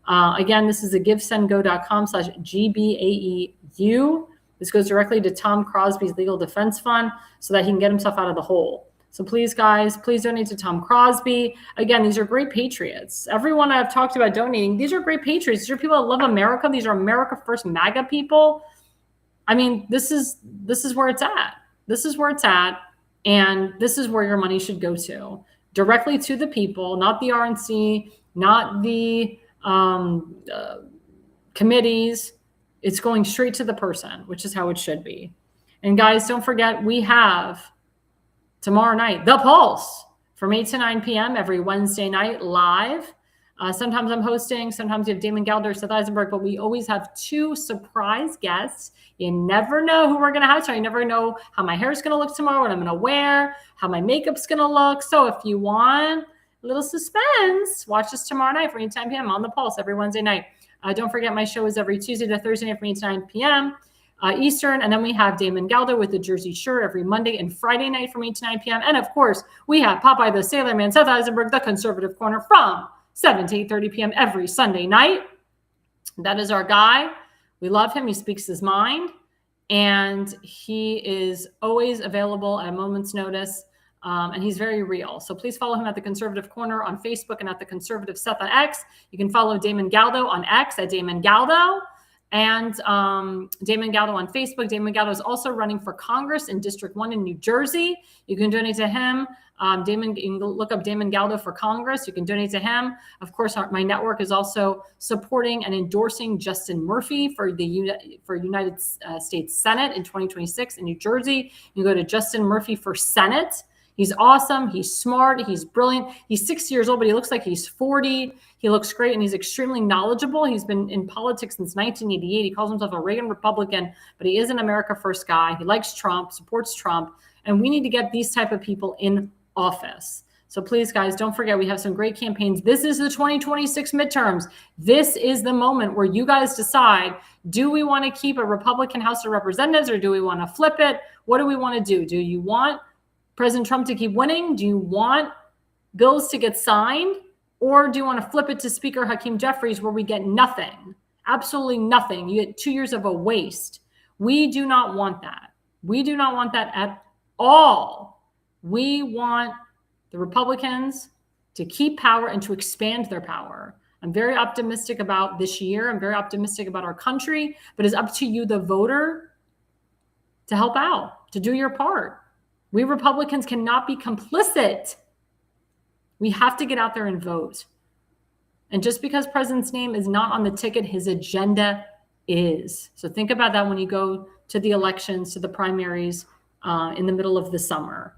Again, this is a givesendgo.com/GBAEU. This goes directly to Tom Crosby's Legal Defense Fund so that he can get himself out of the hole. So please, guys, please donate to Tom Crosby. Again, these are great patriots. Everyone I've talked about donating, these are great patriots. These are people that love America. These are America First MAGA people. I mean, this is where it's at. This is where it's at. And this is where your money should go to. Directly to the people, not the RNC, not the committees. It's going straight to the person, which is how it should be. And guys, don't forget, we have tomorrow night, The Pulse, from 8 to 9 p.m. every Wednesday night live. Sometimes I'm hosting, sometimes you have Damon Galder, Seth Eisenberg, but we always have 2 surprise guests. You never know who we're going to have. So you never know how my hair is going to look tomorrow, what I'm going to wear, how my makeup's going to look. So if you want a little suspense, watch us tomorrow night from 8 to 9 p.m. on The Pulse every Wednesday night. Don't forget, my show is every Tuesday to Thursday night from 8 to 9 p.m. Eastern. And then we have Damon Galdo with the Jersey Shore every Monday and Friday night from 8 to 9 p.m. And of course, we have Popeye the Sailor Man, Seth Eisenberg, the Conservative Corner from 7 to 8:30 p.m. every Sunday night. That is our guy. We love him. He speaks his mind. And he is always available at a moment's notice. And he's very real. So please follow him at The Conservative Corner on Facebook and at The Conservative Seth on X. You can follow Damon Galdo on X at Damon Galdo. And Damon Galdo on Facebook. Damon Galdo is also running for Congress in District 1 in New Jersey. You can donate to him. You can look up Damon Galdo for Congress. You can donate to him. Of course, my network is also supporting and endorsing Justin Murphy for the United States Senate in 2026 in New Jersey. You can go to Justin Murphy for Senate. He's awesome. He's smart. He's brilliant. He's 60 years old, but he looks like he's 40. He looks great, and he's extremely knowledgeable. He's been in politics since 1988. He calls himself a Reagan Republican, but he is an America First guy. He likes Trump, supports Trump, And we need to get these type of people in office. So please, guys, don't forget, we have some great campaigns. This is the 2026 midterms. This is the moment where you guys decide, do we want to keep a Republican House of Representatives or do we want to flip it? What do we want to do? Do you want President Trump to keep winning? Do you want bills to get signed? Or do you want to flip it to Speaker Hakeem Jeffries where we get nothing? Absolutely nothing. You get 2 years of a waste. We do not want that. We do not want that at all. We want the Republicans to keep power and to expand their power. I'm very optimistic about this year. I'm very optimistic about our country, but it's up to you, the voter, to help out, to do your part. We Republicans cannot be complicit. We have to get out there and vote. And just because president's name is not on the ticket, his agenda is. So think about that when you go to the elections, to the primaries in the middle of the summer.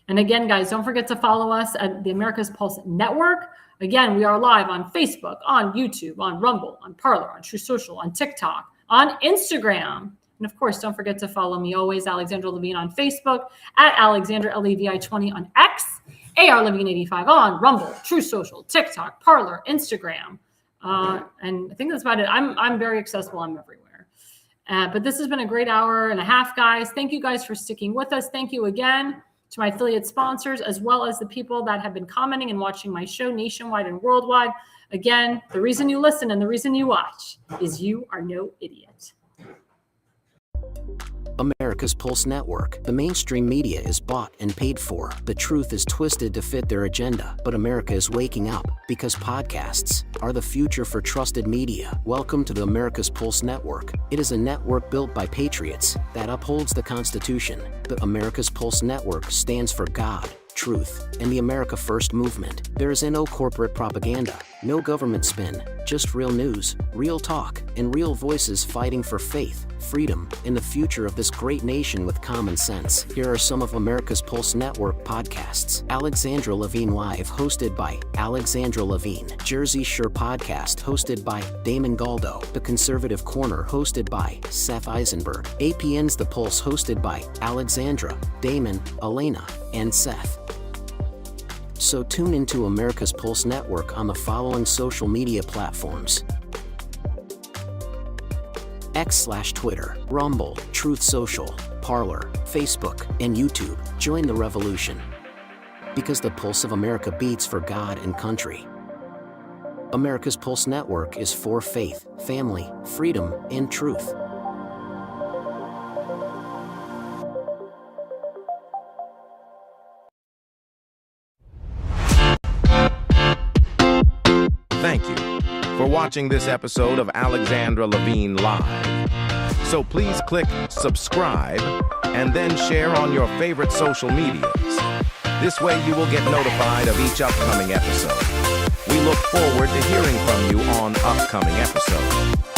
And again, guys, don't forget to follow us at the America's Pulse Network. Again, we are live on Facebook, on YouTube, on Rumble, on Parler, on True Social, on TikTok, on Instagram. And of course, don't forget to follow me always, Alexandra Levine, on Facebook, at Alexandra Levi20 on X, A.L.L. Levine85 on Rumble, True Social, TikTok, Parler, Instagram. And I think that's about it. I'm very accessible. I'm everywhere. But this has been a great hour and a half, guys. Thank you guys for sticking with us. Thank you again to my affiliate sponsors, as well as the people that have been commenting and watching my show nationwide and worldwide. Again, the reason you listen and the reason you watch is you are no idiot. America's Pulse Network. The mainstream media is bought and paid for. The truth is twisted to fit their agenda. But America is waking up because podcasts are the future for trusted media. Welcome to the America's Pulse Network. It is a network built by patriots that upholds the Constitution. The America's Pulse Network stands for God, truth, and the America First movement. There is no corporate propaganda, no government spin, just real news, real talk, and real voices fighting for faith, freedom, and the future of this great nation with common sense. Here are some of America's Pulse Network podcasts. Alexandra Levine Live, hosted by Alexandra Levine. Jersey Shore Podcast, hosted by Damon Galdo. The Conservative Corner, hosted by Seth Eisenberg. APN's The Pulse, hosted by Alexandra, Damon, Elena, and Seth. So tune into America's Pulse Network on the following social media platforms: X/Twitter, Rumble, Truth Social, Parler, Facebook, and YouTube. Join the revolution. Because the pulse of America beats for God and country. America's Pulse Network is for faith, family, freedom, and truth. Thank you for watching this episode of Alexandra Levine Live. So please click subscribe and then share on your favorite social medias. This way you will get notified of each upcoming episode. We look forward to hearing from you on upcoming episodes.